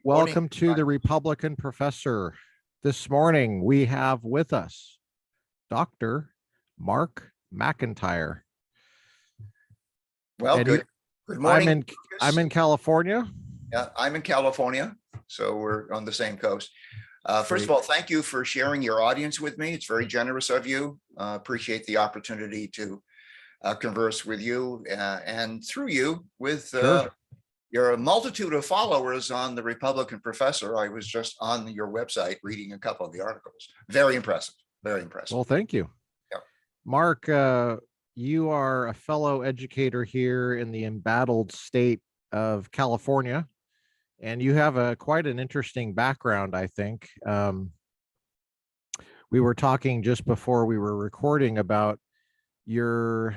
Morning. Welcome to the Republican Professor. This morning we have with us Dr. Mark McIntire. Well, And good morning. I'm in California. Yeah, I'm in California, so we're on the same coast. First of all, thank you for sharing your audience with me. It's very generous of you. Appreciate the opportunity to converse with you and through you with your multitude of followers on the Republican Professor. I was just on your website reading a couple of the articles. Very impressive. Very impressive. Well, thank you. Yeah. Mark, you are a fellow educator here in the embattled state of California, and you have quite an interesting background, I think. We were talking just before we were recording about your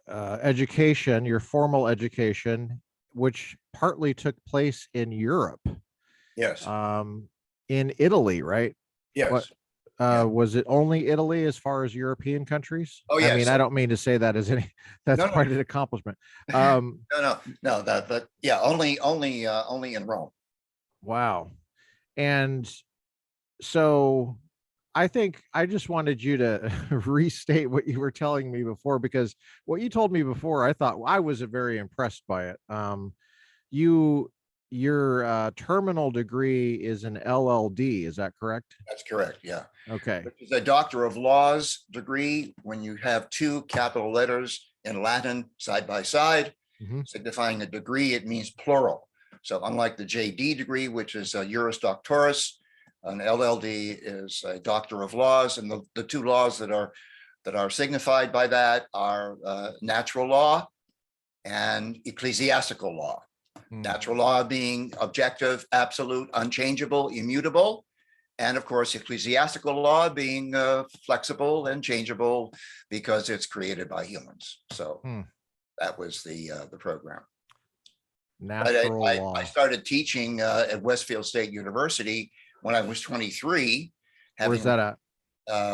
education, your formal education, which partly took place in Europe. Yes. In Italy, right? Yes. Was it only Italy as far as European countries? Oh, yes. I mean, I don't mean to say that as that's quite an accomplishment. No, that yeah, only in Rome. Wow. And so I think I just wanted you to restate what you were telling me before, because what you told me before, I thought I was very impressed by it. Your terminal degree is an LLD, is that correct? That's correct. Yeah. Okay. Which is a Doctor of Laws degree. When you have two capital letters in Latin side by side, signifying a degree, it means plural. So unlike the JD degree, which is a Juris Doctoris, an LLD is a Doctor of Laws, and the two laws that are signified by that are natural law and ecclesiastical law. Natural law being objective, absolute, unchangeable, immutable, and of course ecclesiastical law being flexible and changeable because it's created by humans. So that was the program. Natural law. I started teaching at Westfield State University when I was 23. Where's that at?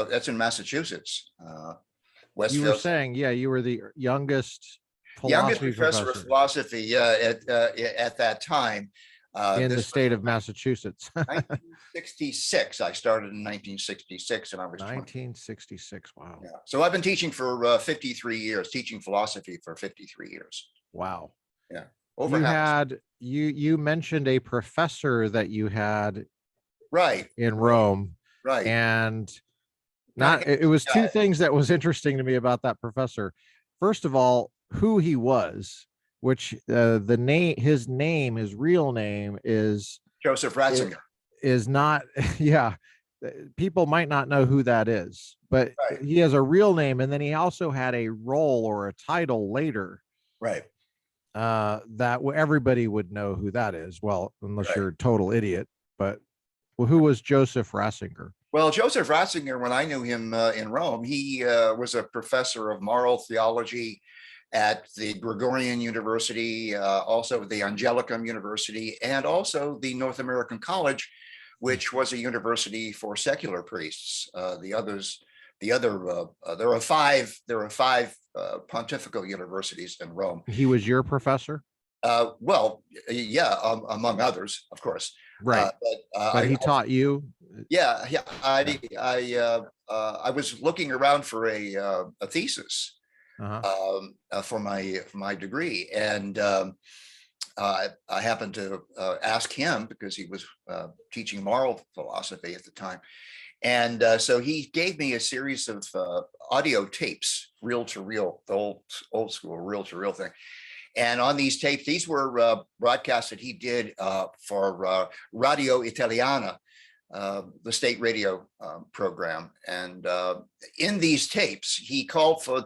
That's in Massachusetts. You were saying, yeah, you were the youngest professor of philosophy at that time. In the state of Massachusetts. 1966. I started in 1966 and I was 1966. Wow. Yeah. So I've been teaching for 53 years, teaching philosophy for 53 years. Wow. Yeah. You mentioned a professor that you had in Rome. Right. And it was two things that was interesting to me about that professor. First of all, who he was, which his real name is Joseph Rassinger. Is not, yeah, people might not know who that is, but he has a real name, and then he also had a role or a title later. Right. That everybody would know who that is. Well, unless you're a total idiot. But who was Joseph Rassinger? Well, Joseph Rassinger, when I knew him in Rome, he was a professor of moral theology at the Gregorian University, also the Angelicum University, and also the North American College, which was a university for secular priests. There are five pontifical universities in Rome. He was your professor? Well, yeah, among others, of course. Right. But he taught you? Yeah. I was looking around for a thesis for my degree, and I happened to ask him because he was teaching moral philosophy at the time, and so he gave me a series of audio tapes, reel to reel, the old school reel to reel thing. And on these tapes, these were broadcasts that he did for Radio Italiana, the state radio program. And in these tapes, he called for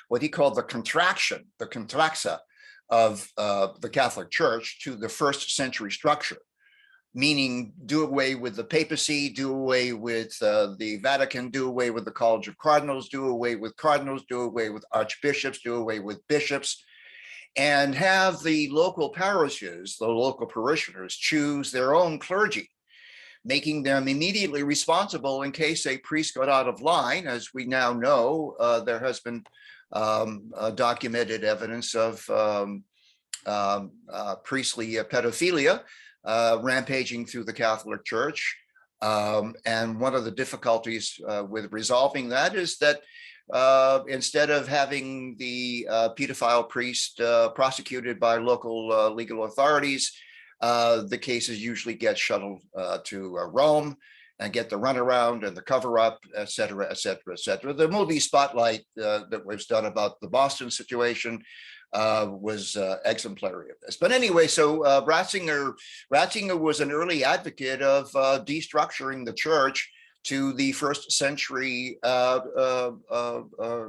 what he called the contraxa of the Catholic Church to the first century structure, meaning do away with the papacy, do away with the Vatican, do away with the College of Cardinals, do away with archbishops, do away with bishops, and have the local parishes, the local parishioners, choose their own clergy, making them immediately responsible in case a priest got out of line. As we now know, there has been documented evidence of priestly pedophilia rampaging through the Catholic Church. And one of the difficulties with resolving that is that instead of having the pedophile priest prosecuted by local legal authorities, the cases usually get shuttled to Rome and get the runaround and the cover up, et cetera, et cetera, et cetera. The movie Spotlight that was done about the Boston situation was exemplary of this. But anyway, so Ratzinger was an early advocate of destructuring the church to the first century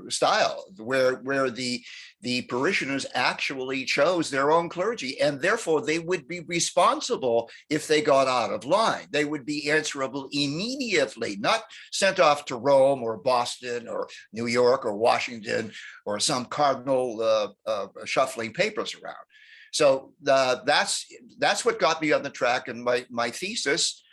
style, where the parishioners actually chose their own clergy, and therefore they would be responsible if they got out of line. They would be answerable immediately, not sent off to Rome or Boston or New York or Washington or some cardinal shuffling papers around. So that's what got me on the track in my thesis.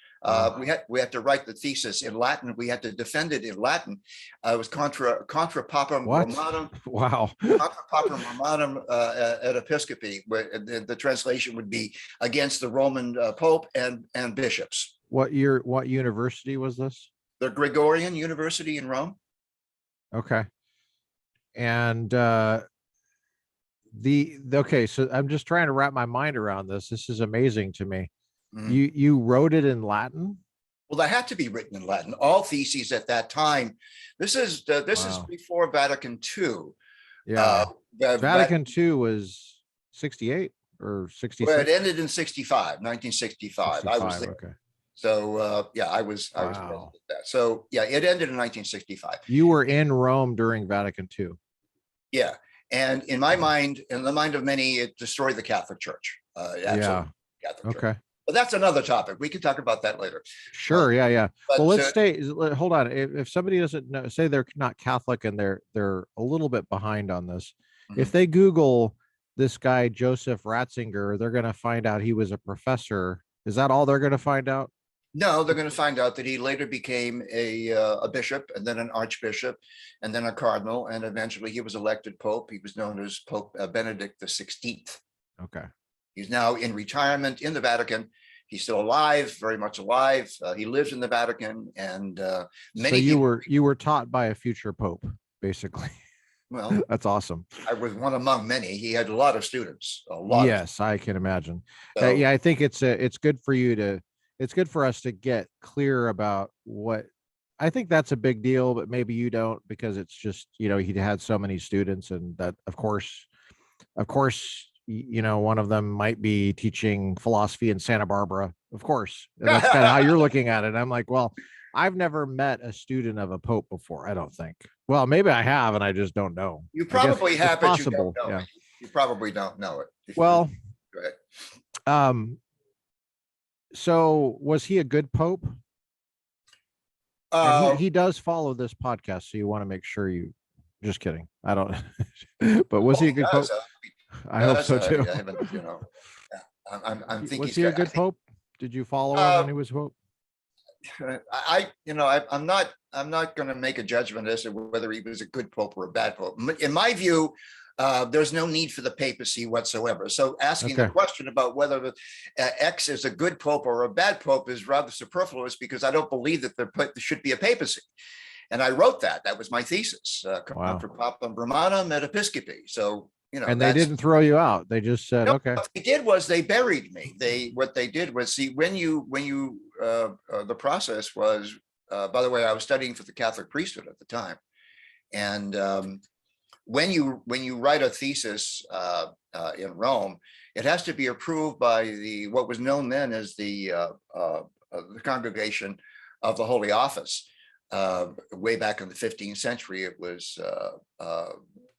We had to write the thesis in Latin. We had to defend it in Latin. It was contra papam Romanum. Wow. Contra papam Romanum et Episcopi. The translation would be against the Roman Pope and bishops. What university was this? The Gregorian University in Rome. Okay. And okay, so I'm just trying to wrap my mind around this. This is amazing to me. You wrote it in Latin? Well, that had to be written in Latin. All theses at that time. This is before Vatican II. Yeah, Vatican II was 68 or 66. Well, it ended in 1965. I was there. Okay. So yeah, I was present at that. So yeah, it ended in 1965. You were in Rome during Vatican II. Yeah, and in my mind, in the mind of many, it destroyed the Catholic Church. Yeah. Catholic Okay. Church. But that's another topic. We can talk about that later. Sure. Yeah. Well, let's hold on. If somebody doesn't know, say they're not Catholic and they're a little bit behind on this. If they Google this guy, Joseph Ratzinger, they're going to find out he was a professor. Is that all they're going to find out? No, they're going to find out that he later became a bishop and then an archbishop and then a cardinal. And eventually he was elected Pope. He was known as Pope Benedict XVI. Okay. He's now in retirement in the Vatican. He's still alive, very much alive. He lives in the Vatican, and many. So you were taught by a future pope, basically. Well, that's awesome. I was one among many. He had a lot of students. A lot. Yes, I can imagine. So, yeah, I think it's good for you to. It's good for us to get clear about what. I think that's a big deal, but maybe you don't, because it's just, he had so many students, and that of course. One of them might be teaching philosophy in Santa Barbara, of course. And that's kind of how you're looking at it. I'm like, well, I've never met a student of a pope before, I don't think. Well, maybe I have, and I just don't know. You probably have, but you don't know. Yeah. You probably don't know it. Well, go ahead. So was he a good pope? He does follow this podcast, so you want to make sure you. Just kidding. I don't. But was he a good pope? I hope so too. I'm thinking. Was he a good pope? Did you follow him when he was pope? I'm not going to make a judgment as to whether he was a good pope or a bad pope. In my view, there's no need for the papacy whatsoever. So asking the question about whether X is a good pope or a bad pope is rather superfluous, because I don't believe that there should be a papacy. And I wrote that. That was my thesis. Contra papam Romanum et Episcopi. So. And they didn't throw you out. They just said, okay. What they did was they buried me. What they did was, see, when you the process was, by the way, I was studying for the Catholic priesthood at the time. And when you write a thesis in Rome, it has to be approved by what was known then as the Congregation of the Holy Office. Way back in the 15th century, it was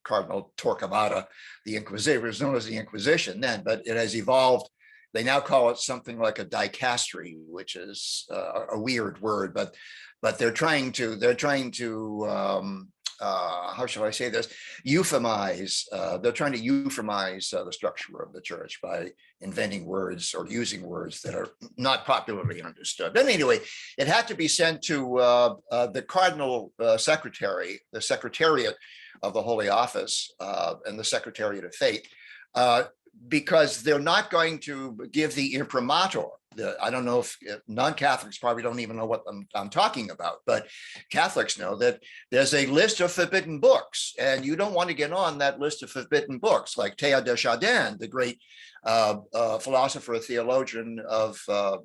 Cardinal Torquemada, the Inquisitor. It was known as the Inquisition then, but it has evolved. They now call it something like a dicastery, which is a weird word, but they're trying to how shall I say this? Euphemize. They're trying to euphemize the structure of the church by inventing words or using words that are not popularly understood. But anyway, it had to be sent to the Cardinal Secretary, the Secretariat of the Holy Office, and the Secretariat of Fate. because they're not going to give the imprimatur. I don't know if non-Catholics probably don't even know what I'm talking about, but Catholics know that there's a list of forbidden books, and you don't want to get on that list of forbidden books, like Teilhard de Chardin, the great philosopher, theologian of the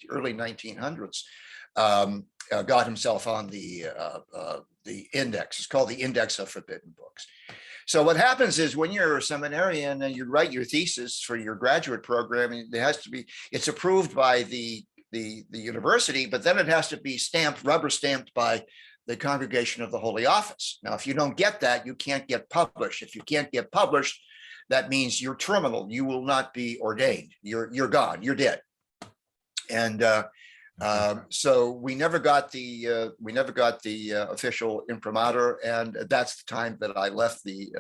early 1900s, got himself on the index. It's called the Index of Forbidden Books. So what happens is when you're a seminarian and you write your thesis for your graduate program, it's approved by the university, but then it has to be rubber stamped by the Congregation of the Holy Office. Now, if you don't get that, you can't get published. If you can't get published, that means you're terminal. You will not be ordained. You're gone. You're dead. And so we never got the official imprimatur, and that's the time that I left the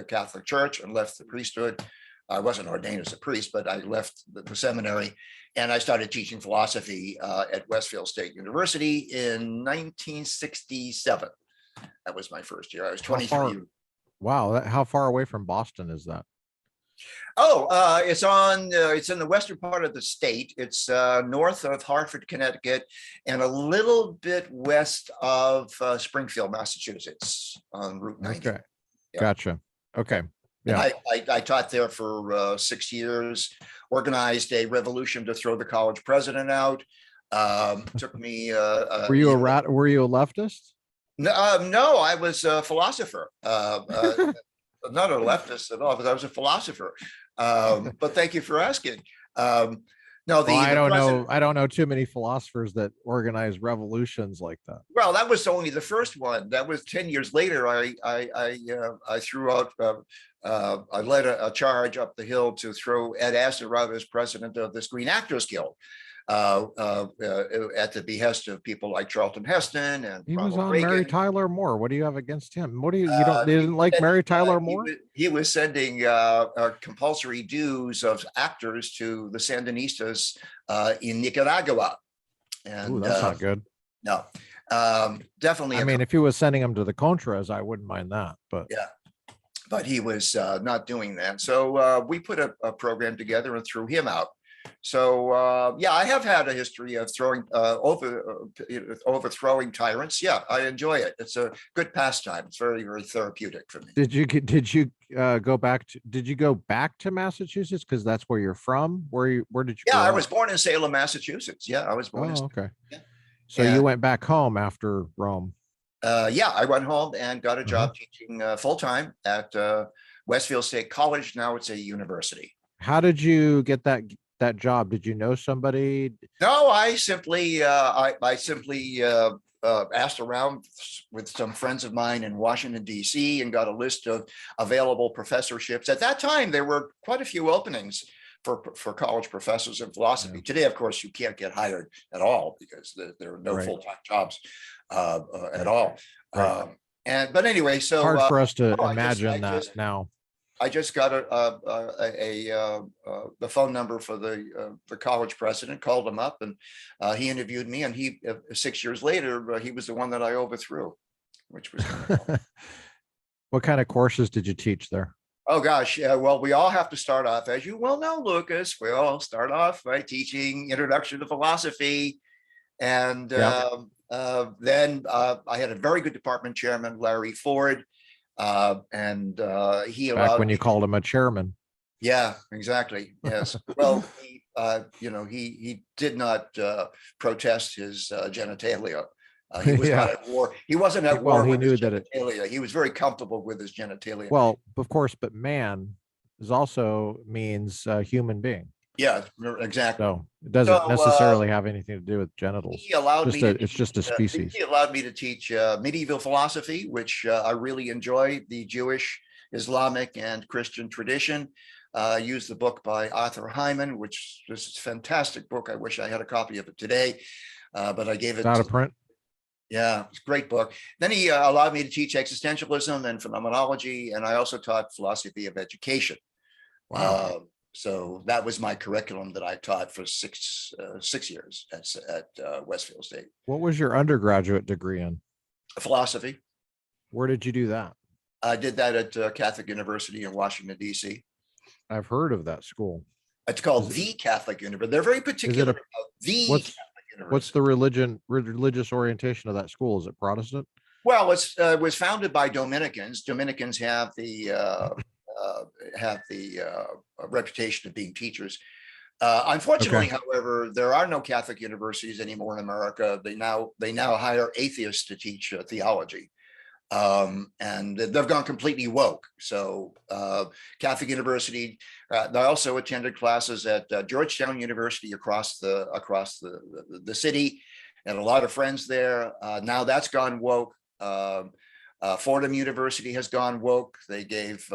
Catholic Church and left the priesthood. I wasn't ordained as a priest, but I left the seminary, and I started teaching philosophy at Westfield State University in 1967. That was my first year. I was 23. Wow, how far away from Boston is that? Oh, it's in the western part of the state. It's north of Hartford, Connecticut, and a little bit west of Springfield, Massachusetts, on Route 90. Okay, yeah. Gotcha. Okay, yeah. I taught there for 6 years. Organized a revolution to throw the college president out. Took me. Were you a leftist? No, I was a philosopher. Not a leftist at all, but I was a philosopher. But thank you for asking. I don't know too many philosophers that organize revolutions like that. Well, that was only the first one. That was 10 years later. I threw out. I led a charge up the hill to throw Ed Asner out as president of the Screen Actors Guild. At the behest of people like Charleton Heston and he was on Reagan. Mary Tyler Moore. What do you have against him? What do you didn't like Mary Tyler Moore? He was sending compulsory dues of actors to the Sandinistas in Nicaragua, and ooh, that's not good. No, definitely. I mean, if he was sending them to the Contras, I wouldn't mind that. But yeah, but he was not doing that. So we put a program together and threw him out. So yeah, I have had a history of overthrowing tyrants. Yeah, I enjoy it. It's a good pastime. It's very, very therapeutic for me. Did you go back to Massachusetts because that's where you're from? Where did you? Yeah, I was born in Salem, Massachusetts. Yeah, I was born. Oh, okay. Yeah. So you went back home after Rome. Yeah, I went home and got a job teaching full time at Westfield State College. Now it's a university. How did you get that job? Did you know somebody? No, I simply asked around with some friends of mine in Washington, D.C. and got a list of available professorships. At that time, there were quite a few openings for college professors in philosophy. Yeah. Today, of course, you can't get hired at all because there are no full-time jobs at all. Right. But anyway, so hard for us to imagine that now. I just got the phone number for the college president, called him up, and he interviewed me. And 6 years later, he was the one that I overthrew, which was kind of fun. What kind of courses did you teach there? Oh gosh, well, we all have to start off, as you well know, Lucas. We all start off by teaching Introduction to Philosophy, and then I had a very good department chairman, Larry Ford. And he allowed back when you called him a chairman. Yeah, exactly. Yes. Well, he did not protest his genitalia. He was not at war. He wasn't at war. Well, he knew that he was very comfortable with his genitalia. Well, of course, but man is also means human being. Yeah, exactly. So it doesn't necessarily have anything to do with genitals. He allowed me. It's just a species. He allowed me to teach medieval philosophy, which I really enjoy. The Jewish, Islamic, and Christian tradition. Used the book by Arthur Hyman, which is a fantastic book. I wish I had a copy of it today, but I gave it. It's out of print. Yeah, it's a great book. Then he allowed me to teach existentialism and phenomenology, and I also taught philosophy of education. Wow. So that was my curriculum that I taught for 6 years at Westfield State. What was your undergraduate degree in? Philosophy. Where did you do that? I did that at Catholic University in Washington, D.C. I've heard of that school. It's called Is it- the Catholic University. They're very particular about the what's Catholic what's University. the religious orientation of that school? Is it Protestant? Well, it was founded by Dominicans. Dominicans have the reputation of being teachers. Unfortunately, Okay. however, there are no Catholic universities anymore in America. They now hire atheists to teach theology. And they've gone completely woke. So Catholic University, I also attended classes at Georgetown University across the city, and a lot of friends there. Now that's gone woke. Fordham University has gone woke. They gave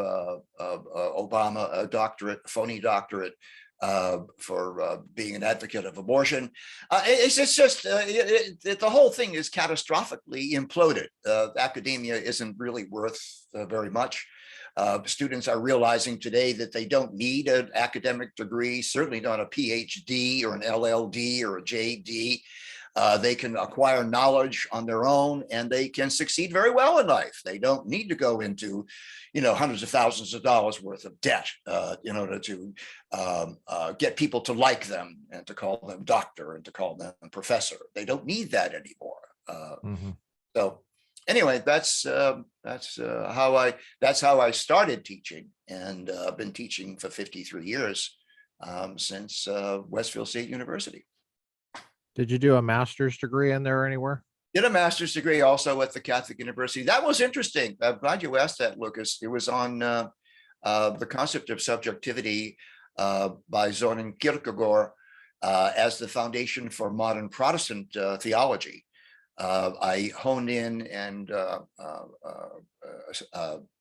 Obama a doctorate, a phony doctorate, for being an advocate of abortion. It's just the whole thing is catastrophically imploded. Academia isn't really worth very much. Students are realizing today that they don't need an academic degree, certainly not a PhD or an LLD or a JD. They can acquire knowledge on their own, and they can succeed very well in life. They don't need to go into, hundreds of thousands of dollars worth of debt in order to get people to like them and to call them doctor and to call them professor. They don't need that anymore. So anyway, that's how I started teaching, and I've been teaching for 53 years since Westfield State University. Did you do a master's degree in there anywhere? Did a master's degree also at the Catholic University. That was interesting. I'm glad you asked that, Lucas. It was on the concept of subjectivity by Søren Kierkegaard as the foundation for modern Protestant theology. I honed in and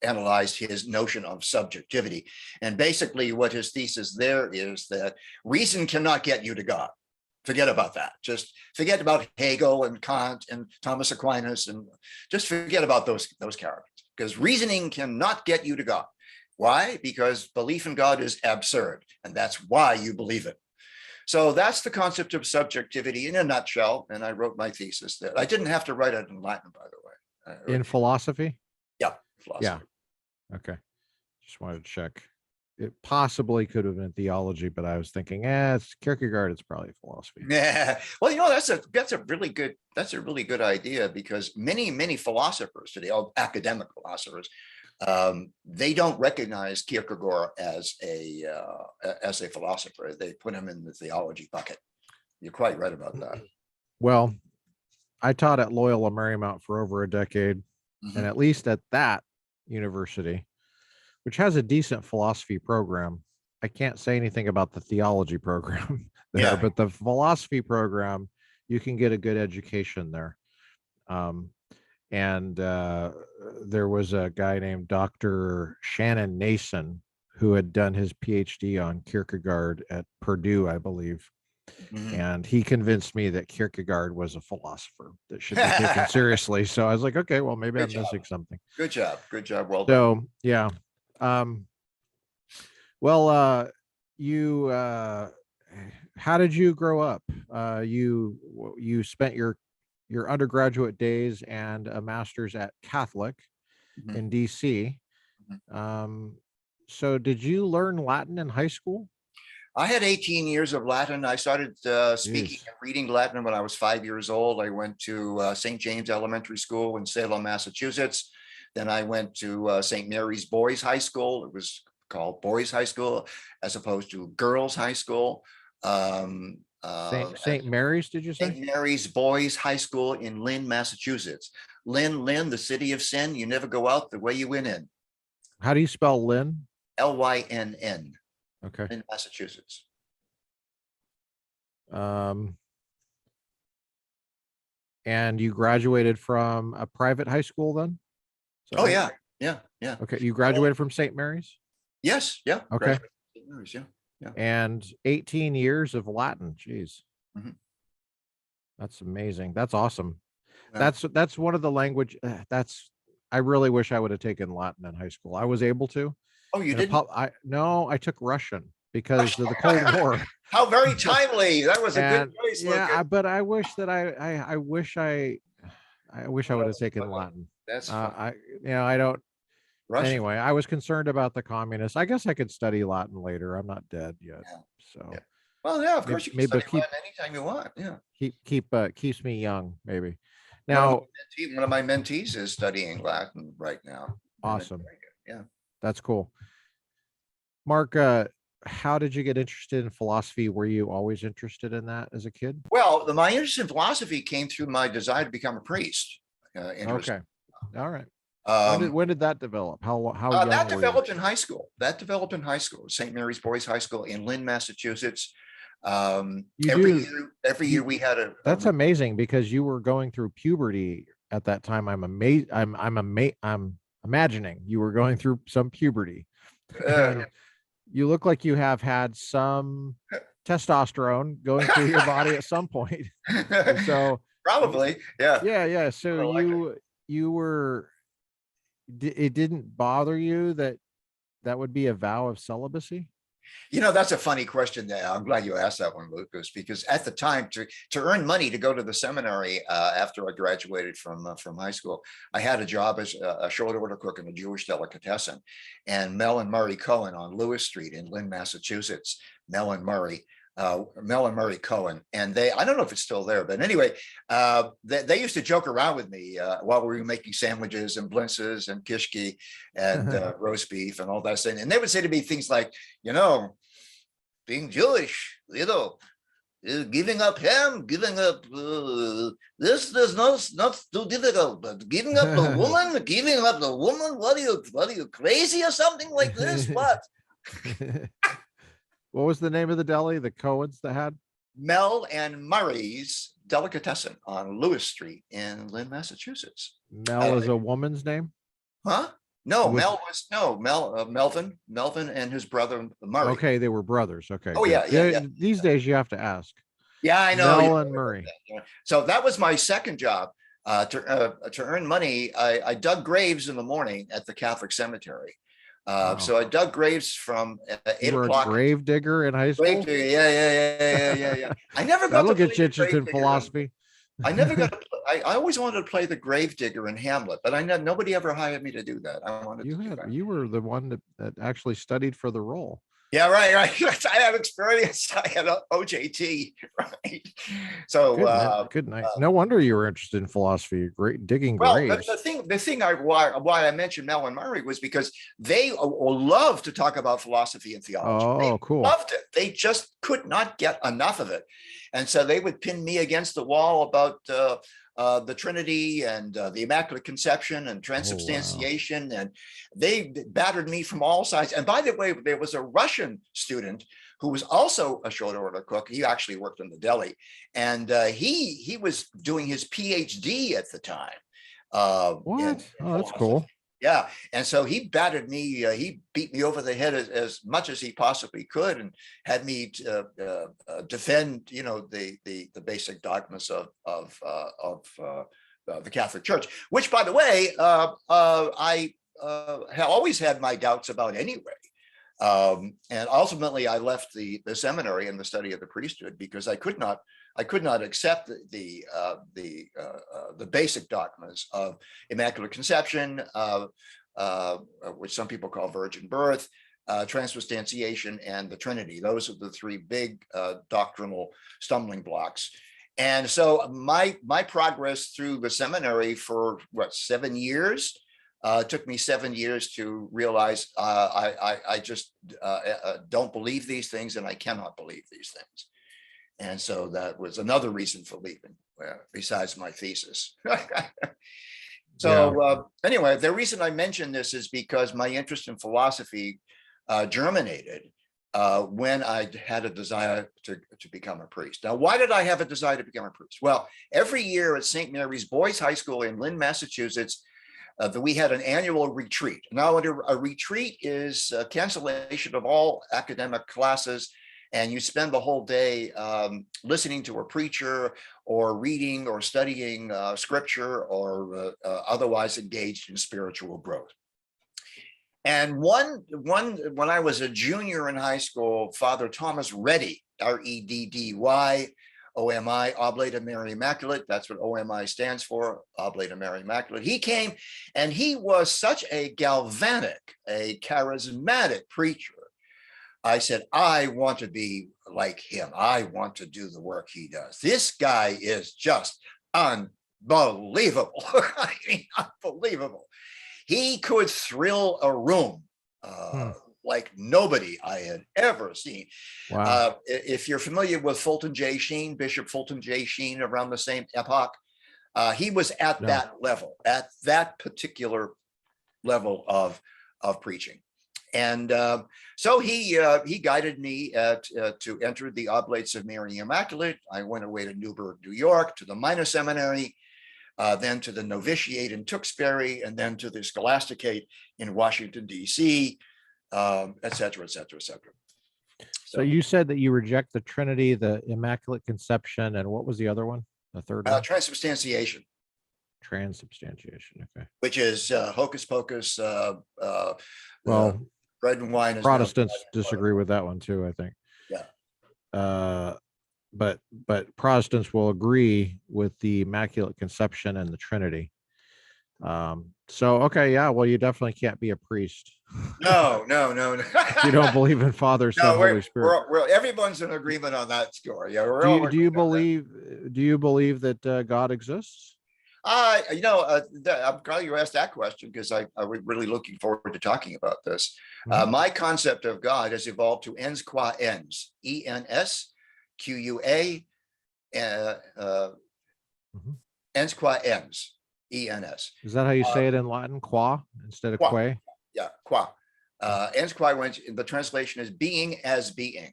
analyzed his notion of subjectivity. And basically what his thesis there is that reason cannot get you to God. Forget about that. Just forget about Hegel and Kant and Thomas Aquinas, and just forget about those characters, because reasoning cannot get you to God. Why? Because belief in God is absurd, and that's why you believe it. So that's the concept of subjectivity in a nutshell. And I wrote my thesis there. I didn't have to write it in Latin, by the way. In philosophy? Yeah, philosophy. Yeah. Okay. Just wanted to check. It possibly could have been theology, but I was thinking, it's Kierkegaard, it's probably philosophy. Yeah. Well, that's a really good idea, because many philosophers today, academic philosophers, they don't recognize Kierkegaard as a philosopher. They put him in the theology bucket. You're quite right about that. Well, I taught at Loyola Marymount for over a decade, and at least at that university, which has a decent philosophy program. I can't say anything about the theology program there, but the philosophy program, you can get a good education there. And there was a guy named Dr. Shannon Nason who had done his PhD on Kierkegaard at Purdue, I believe. And he convinced me that Kierkegaard was a philosopher that should be taken seriously. So I was like, okay, well, maybe I'm missing something. Good job. Well done. So, yeah. You how did you grow up? You spent your undergraduate days and a master's at Catholic in DC. So did you learn Latin in high school? I had 18 years of Latin. I started speaking and reading Latin when I was 5 years old. I went to St. James Elementary School in Salem, Massachusetts. Then I went to St. Mary's Boys High School. It was called Boys High School as opposed to Girls High School. St. Mary's, did you say? St. Mary's Boys High School in Lynn, Massachusetts. Lynn, the city of sin. You never go out the way you went in. How do you spell Lynn? Lynn. Okay. In Massachusetts. And you graduated from a private high school then? Oh, right? Yeah. Okay. You graduated from St. Mary's? Yes. Yeah. Okay. St. Mary's, yeah. And 18 years of Latin. Geez. That's amazing. That's awesome. Yeah. That's one of the language I really wish I would have taken Latin in high school. I was able to. Oh, you didn't? I took Russian because of the Cold War. How very timely. That was a good choice. Yeah, but I wish that I wish I would have taken Latin. That's I don't. Russia. Anyway, I was concerned about the communists. I guess I could study Latin later. I'm not dead yet. Yeah. So Yeah. Well, yeah, of course you can maybe study Latin anytime you want. Yeah. keeps me young, maybe. One of Now, one of my mentees is studying Latin right now. awesome. Yeah. That's cool. Mark, how did you get interested in philosophy? Were you always interested in that as a kid? Well, my interest in philosophy came through my desire to become a priest. Okay. All right. When did that develop? How young that were you? developed in high school. That developed in high school, St. Mary's Boys High School in Lynn, Massachusetts. Every year we had a. That's amazing, because you were going through puberty at that time. I'm amazed. I'm imagining you were going through some puberty. You look like you have had some testosterone going through your body at some point. So probably, yeah. Yeah. So you were. It didn't bother you that would be a vow of celibacy? That's a funny question. I'm glad you asked that one, Lucas, because at the time to earn money to go to the seminary after I graduated from high school, I had a job as a short order cook in a Jewish delicatessen. And Mel and Murray Cohen on Lewis Street in Lynn, Massachusetts, Mel and Murray Cohen, and I don't know if it's still there, but anyway, they used to joke around with me while we were making sandwiches and blintzes and kishki and roast beef and all that stuff. And they would say to me things like, being Jewish, giving up ham, giving up this is not too difficult, but giving up the woman, what are you crazy or something like this? What? What was the name of the deli the Cohens that had? Mel and Murray's Delicatessen on Lewis Street in Lynn, Massachusetts. Mel is a woman's name? Huh? No, Melvin and his brother Murray. Okay, they were brothers. Okay. Oh yeah. These days you have to ask. Yeah, I know. Mel and Murray. So that was my second job. To earn money, I dug graves in the morning at the Catholic cemetery. Wow. So I dug graves from 8 o'clock. Grave digger in high school? Yeah. I never got That'll get you interested in philosophy. I never got to I always wanted to play the grave digger in Hamlet, but nobody ever hired me to do that. I wanted to do that. You were the one that actually studied for the role. Yeah, right. I have experience. I had a OJT, right? So good night. No wonder you were interested in philosophy. Great digging graves. The thing why I mentioned Mel and Murray was because they love to talk about philosophy and theology. Oh, cool. Loved it. They just could not get enough of it, and so they would pin me against the wall about the Trinity and the Immaculate Conception and transubstantiation. And they battered me from all sides. And by the way, there was a Russian student who was also a short order cook. He actually worked in the deli, and he was doing his PhD at the time. What? That's cool. Yeah, and so he battered me. He beat me over the head as much as he possibly could, and had me defend, the basic dogmas of the Catholic Church, which, by the way, I have always had my doubts about anyway. And ultimately, I left the seminary and the study of the priesthood because I could not accept the basic dogmas of Immaculate Conception, which some people call virgin birth, transubstantiation, and the Trinity. Those are the three big doctrinal stumbling blocks. And so my progress through the seminary for 7 years. Took me 7 years to realize I just don't believe these things, and I cannot believe these things. And so that was another reason for leaving, besides my thesis. Anyway, the reason I mention this is because my interest in philosophy germinated when I had a desire to become a priest. Now, why did I have a desire to become a priest? Well, every year at St. Mary's Boys High School in Lynn, Massachusetts, we had an annual retreat. Now, a retreat is a cancellation of all academic classes, and you spend the whole day listening to a preacher or reading or studying scripture or otherwise engaged in spiritual growth. And when I was a junior in high school, Father Thomas Reddy, R-E-D-D-Y, OMI, Oblate of Mary Immaculate. That's what OMI stands for, Oblate of Mary Immaculate. He came, and he was such a galvanic, a charismatic preacher. I said, I want to be like him. I want to do the work he does. This guy is just unbelievable. I mean, unbelievable. He could thrill a room like nobody I had ever seen. Wow. If you're familiar with Fulton J. Sheen, Bishop Fulton J. Sheen, around the same epoch, he was at that level, at that particular level of preaching. And so he guided me to enter the Oblates of Mary Immaculate. I went away to Newburgh, New York, to the minor seminary, then to the novitiate in Tewksbury, and then to the scholasticate in Washington, D.C., et cetera, et cetera, et cetera. So you said that you reject the Trinity, the Immaculate Conception, and what was the other one? The third one? Transubstantiation. Transubstantiation, okay. Which is hocus pocus. Well, bread and wine. Protestants disagree with that one too, I think. Yeah. But Protestants will agree with the Immaculate Conception and the Trinity. So, okay, yeah, well, you definitely can't be a priest. No. You don't believe in Father, Son, Holy Spirit. Everyone's in agreement on that score. Yeah. Do you believe that God exists? I'm glad you asked that question, because I was really looking forward to talking about this. My concept of God has evolved to ens qua ens, ENS, QUA, ens qua ens, ENS. Is that how you say it in Latin? Qua instead of qua? Yeah, qua. Ens qua, the translation is being as being.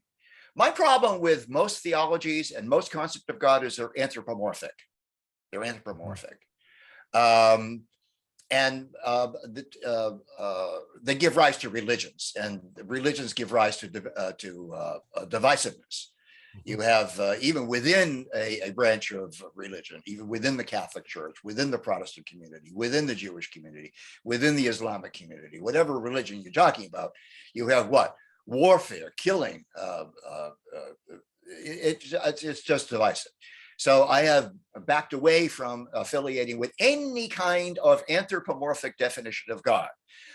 My problem with most theologies and most concept of God is they're anthropomorphic. They're anthropomorphic. They give rise to religions, and religions give rise to divisiveness. You have, even within a branch of religion, even within the Catholic Church, within the Protestant community, within the Jewish community, within the Islamic community, whatever religion you're talking about, you have what? Warfare, killing. It's just divisive. So I have backed away from affiliating with any kind of anthropomorphic definition of God.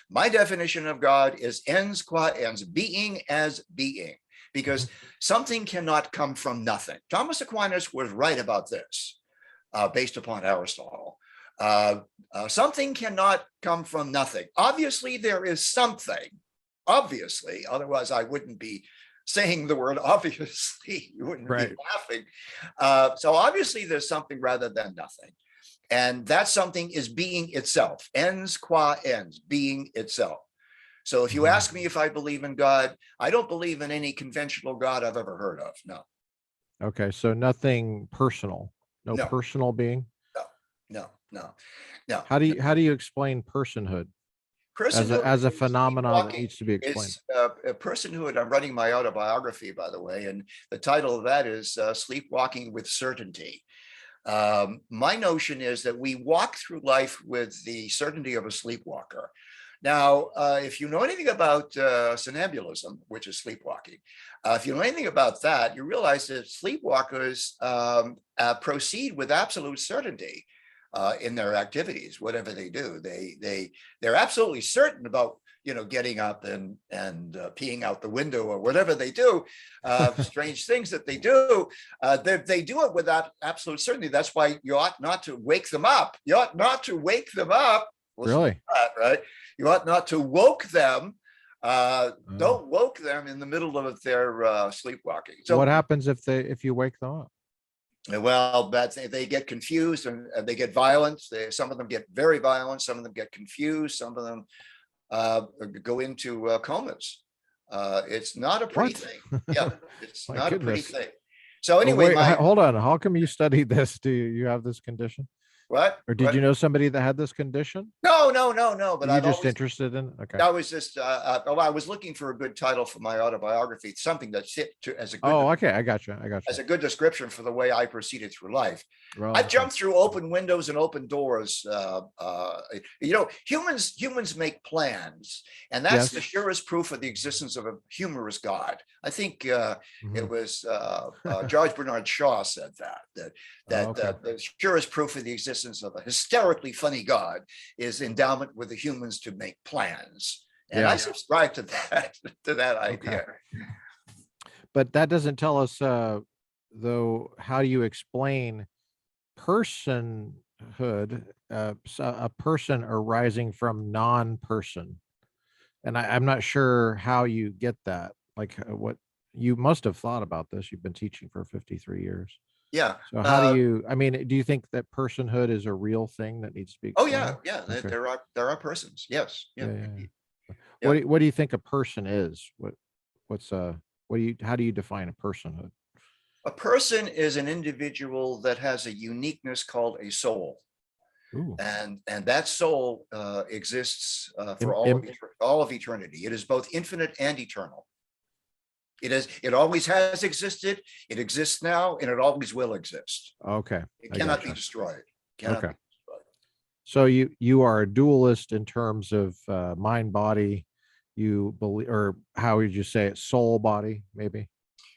My definition of God is ens qua ens, being as being, because something cannot come from nothing. Thomas Aquinas was right about this, based upon Aristotle. Something cannot come from nothing. Obviously, there is something. Obviously, otherwise I wouldn't be saying the word obviously. You wouldn't be laughing. So obviously there's something rather than nothing. And that something is being itself, ens qua ens, being itself. So if you ask me if I believe in God, I don't believe in any conventional God I've ever heard of. No. Okay, so nothing personal, no personal being? No. How do you explain personhood? As a phenomenon that needs to be explained. Personhood, I'm writing my autobiography, by the way, and the title of that is Sleepwalking with Certainty. My notion is that we walk through life with the certainty of a sleepwalker. Now, if you know anything about somnambulism, which is sleepwalking, if you know anything about that, you realize that sleepwalkers proceed with absolute certainty in their activities, whatever they do. They're absolutely certain about, getting up and peeing out the window or whatever they do, strange things that they do. They do it without absolute certainty. That's why you ought not to wake them up. You ought not to wake them up. Really? That, right? You ought not to woke them. Don't woke them in the middle of their sleepwalking. So what happens if you wake them up? Well, they get confused and they get violent. Some of them get very violent. Some of them get confused. Some of them go into comas. It's not a pretty thing. Yeah, it's not a pretty thing. So anyway, hold on. How come you studied this? Do you have this condition? What? Or did you know somebody that had this condition? No, no, no, no. But Are you I've just always, interested in? Okay. I was just, I was looking for a good title for my autobiography, something that fit to as a good, Oh, okay. I got you. as a good description for the way I proceeded through life. Well, I've okay. jumped through open windows and open doors. You know, humans make plans, and that's Yes. the surest proof of the existence of a humorous God. I think it was George Bernard Shaw said that okay. the surest proof of the existence of a hysterically funny God is endowment with the humans to make plans. And Yeah. I subscribe to that idea. Okay. But that doesn't tell us, though, how do you explain personhood, a person arising from non-person? And I'm not sure how you get that. Like, what you must have thought about this. You've been teaching for 53 years. Yeah. So how do you, I mean, do you think that personhood is a real thing that needs to be Oh explained? yeah, yeah. Okay. There are persons. Yes. Yeah. Yeah. Indeed. What do you think a person is? How do you define a personhood? A person is an individual that has a uniqueness called a soul. Ooh. And that soul exists for all of eternity. It is both infinite and eternal. It always has existed, it exists now, and it always will exist. Okay. It cannot be destroyed. Okay. So you are a dualist in terms of mind, body. You believe, or how would you say it, soul, body, maybe?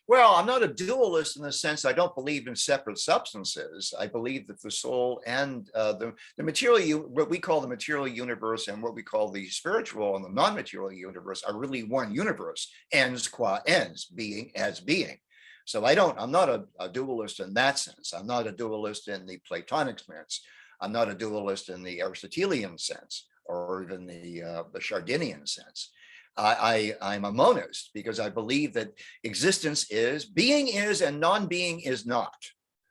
Well, I'm not a dualist in the sense I don't believe in separate substances. I believe that the soul and the material, what we call the material universe, and what we call the spiritual and the non-material universe are really one universe, ens qua ens, being as being. So I'm not a dualist in that sense. I'm not a dualist in the Platonic sense. I'm not a dualist in the Aristotelian sense, or even the Chardinian sense. I'm a monist because I believe that existence is, being is, and non-being is not.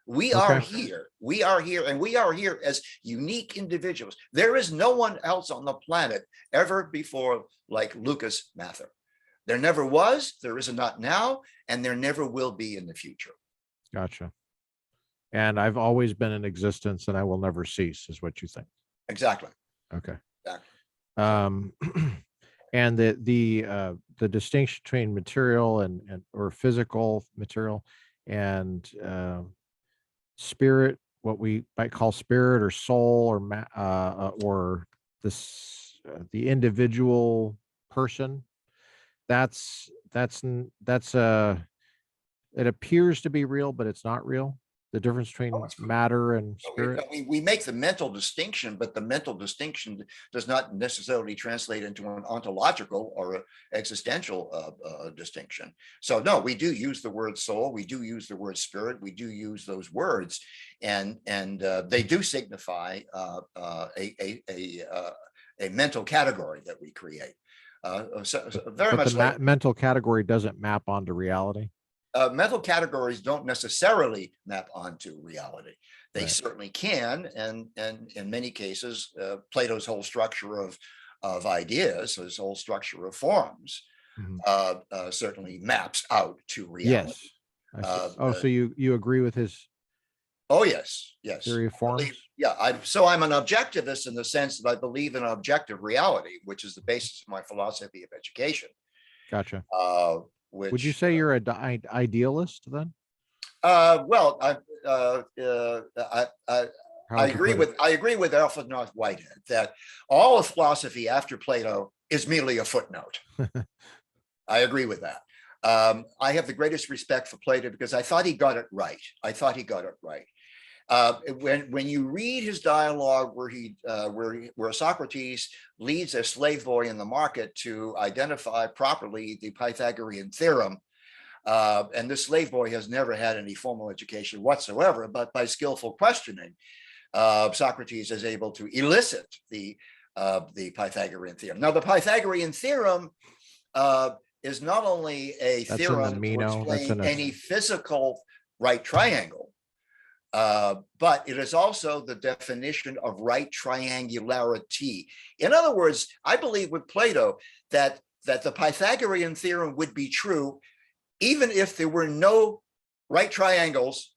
We are here, and we are here as unique individuals. There is no one else on the planet ever before like Lucas Mather. There never was, there is not now, and there never will be in the future. Gotcha. And I've always been in existence and I will never cease, is what you think. Exactly. Okay. Exactly. And the distinction between material and or physical material and spirit, what we might call spirit or soul, or the individual person, that's it appears to be real, but it's not real. The difference between matter and spirit. We make the mental distinction, but the mental distinction does not necessarily translate into an ontological or existential distinction. So no, we do use the word soul, we do use the word spirit, we do use those words, and they do signify a mental category that we create. Very much like mental category doesn't map onto reality. Mental categories don't necessarily map onto reality. They certainly can, and in many cases, Plato's whole structure of ideas, his whole structure of forms, certainly maps out to reality. Yes. So you agree with his? Oh yes, yes. Theory of forms. I'm an objectivist in the sense that I believe in objective reality, which is the basis of my philosophy of education. Gotcha. Would you say you're an idealist then? Well, I agree with Alfred North Whitehead that all of philosophy after Plato is merely a footnote. I agree with that. I have the greatest respect for Plato because I thought he got it right. When you read his dialogue where Socrates leads a slave boy in the market to identify properly the Pythagorean theorem, and this slave boy has never had any formal education whatsoever, but by skillful questioning, Socrates is able to elicit the Pythagorean theorem. Now, the Pythagorean theorem is not only a theorem to explain any physical right triangle, but it is also the definition of right triangularity. In other words, I believe with Plato that the Pythagorean theorem would be true even if there were no right triangles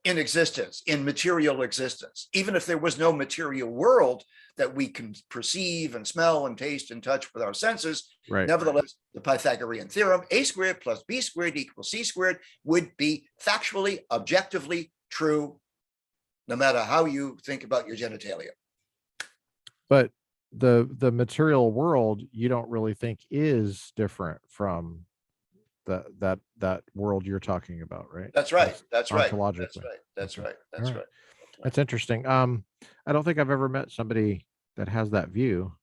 in existence, in material existence. Even if there was no material world that we can perceive and smell and taste and touch with our senses, Right. nevertheless, the Pythagorean theorem, a squared plus b squared equals c squared, would be factually, objectively true, no matter how you think about your genitalia. But the material world, you don't really think is different from that world you're talking about, right? That's right. That's right. Ontologically. That's right. That's Okay. right. That's right. That's interesting. I don't think I've ever met somebody that has that view.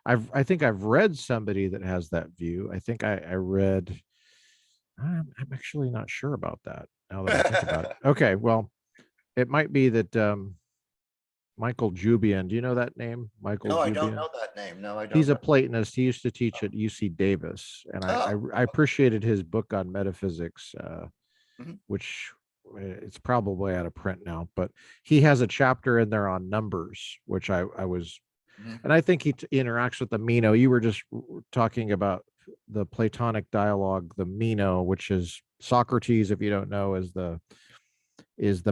I think I've read somebody that has that view. I think I read, I'm actually not sure about that now that I think about it. Okay, well, it might be that Michael Jubian. Do you know that name? Michael No, I Jubian? don't know that name. No, I don't. He's a Platonist. He used to teach at UC Davis, and I appreciated his book on metaphysics, which it's probably out of print now, but he has a chapter in there on numbers, which I was, and I think he interacts with the Meno. You were just talking about the Platonic dialogue, the Meno, which is Socrates, if you don't know, is the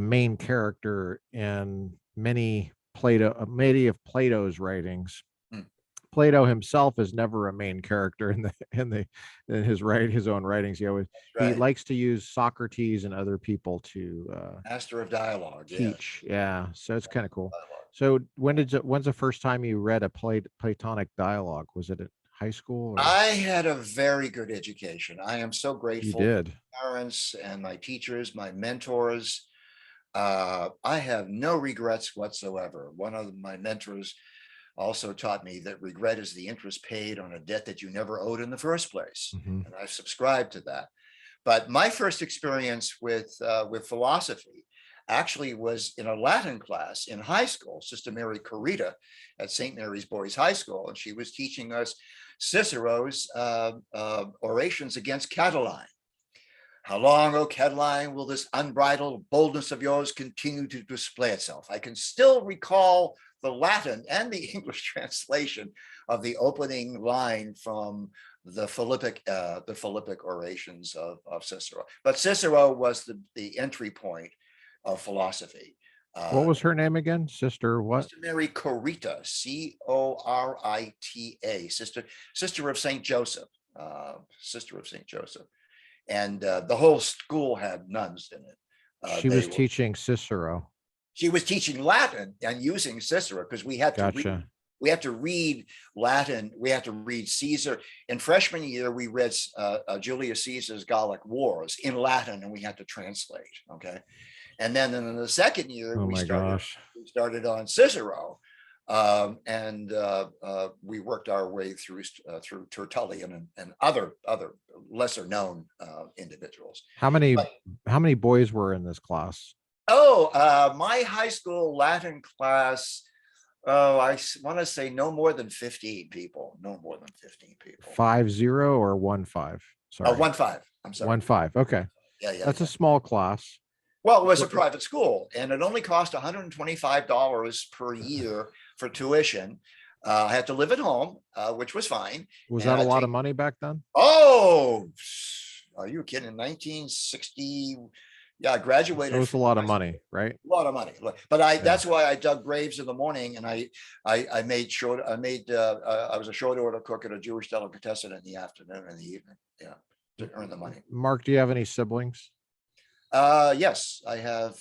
main character in many of Plato's writings. Plato himself is never a main character in his own writings. He likes to use Socrates and other people to master of dialogue teach. Yeah, so it's kind of cool. So when's the first time you read a Platonic dialogue? Was it at high school? I had a very good education. I am so grateful. You did. To my parents and my teachers, my mentors. I have no regrets whatsoever. One of my mentors also taught me that regret is the interest paid on a debt that you never owed in the first place. And I subscribe to that. But my first experience with philosophy actually was in a Latin class in high school, Sister Mary Corita at St. Mary's Boys High School. And she was teaching us Cicero's orations against Catiline. How long, O Catiline, will this unbridled boldness of yours continue to display itself? I can still recall the Latin and the English translation of the opening line from the Philippic orations of Cicero. But Cicero was the entry point of philosophy. What was her name again? Sister what? Sister Mary Corita, Corita, sister of Saint Joseph, sister of Saint Joseph. And the whole school had nuns in it. She was teaching Cicero. She was teaching Latin and using Cicero because we had to read Latin. We had to read Caesar. In freshman year, we read Julius Caesar's Gallic Wars in Latin, and we had to translate. Okay, and then in the second year, we started on Cicero, and we worked our way through Tertullian and other lesser known individuals. How many boys were in this class? My high school Latin class, I want to say no more than 15 people. No more than 15 people. 50 or 15? Sorry. 15. I'm sorry. 15. Okay. Yeah. That's a small class. Well, it was a private school, and it only cost $125 per year for tuition. I had to live at home, which was fine. Was that a lot of money back then? Oh, are you kidding? 1960. Yeah, I graduated. It was a lot of money, right? A lot of money. But that's why I dug graves in the morning, and I was a short order cook at a Jewish delicatessen in the afternoon and the evening. Yeah, to earn the money. Mark, do you have any siblings? Yes, I have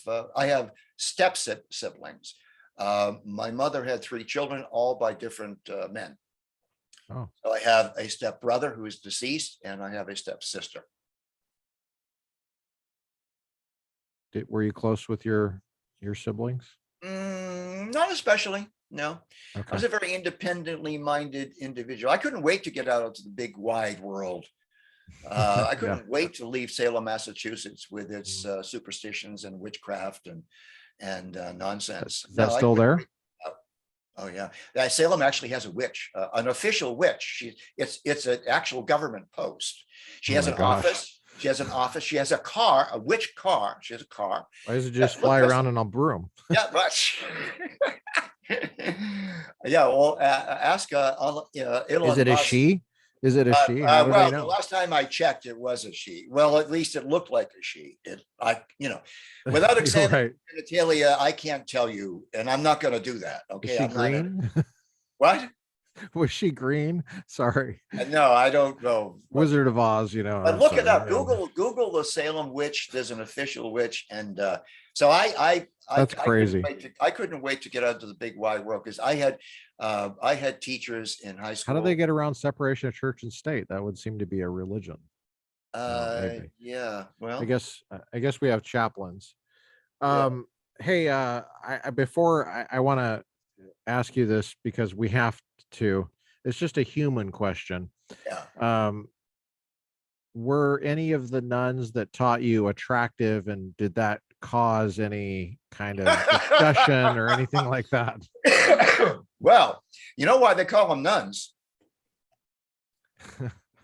step siblings. My mother had 3 children, all by different men. Oh. So I have a step brother who is deceased, and I have a step sister. Were you close with your siblings? Not especially. No. Okay. I was a very independently minded individual. I couldn't wait to get out into the big wide world. I couldn't wait to leave Salem, Massachusetts with its superstitions and witchcraft and nonsense. Is that still there? Oh yeah. Salem actually has a witch, an official witch. It's an actual government post. She has an office. She has an office. She has a car, a witch car. She has a car. Why does it just fly around in a broom? Yeah, right. Yeah, well, ask Elon. Is it a she? Is it a she? How do they Well, the know? last time I checked, it was a she. Well, at least it looked like a she. Without examining Right. genitalia, I can't tell you, and I'm not going to do that. Is Okay, she I'm not. green? What? Was she green? Sorry. No, I don't know. Wizard of Oz, But I'm look it sorry. up. Google the Salem witch. There's an official witch, and so That's crazy. I couldn't wait to get out to the big wide world because I had teachers in high How school. do they get around separation of church and state? That would seem to be a religion. Yeah. I Well, guess we have chaplains. yeah. Hey, I want to ask you this because we have to. It's just a human question. Yeah. Were any of the nuns that taught you attractive, and did that cause any kind of discussion or anything like that? Well, you know why they call them nuns?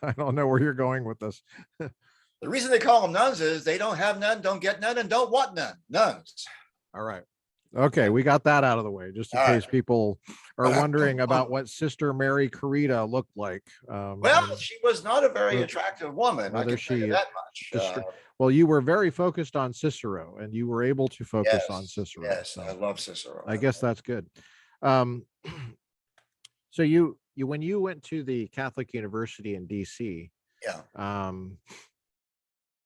I don't know where you're going with this. The reason they call them nuns is they don't have none, don't get none, and don't want none. Nuns. All right. Okay, we got that out of the way, just in case people are wondering about what Sister Mary Carita looked like. Well, she was not a very attractive woman. I can tell you that much. Well, you were very focused on Cicero, and you were able to focus on Cicero. Yes, I love Cicero. I guess that's good. So you when you went to the Catholic University in DC,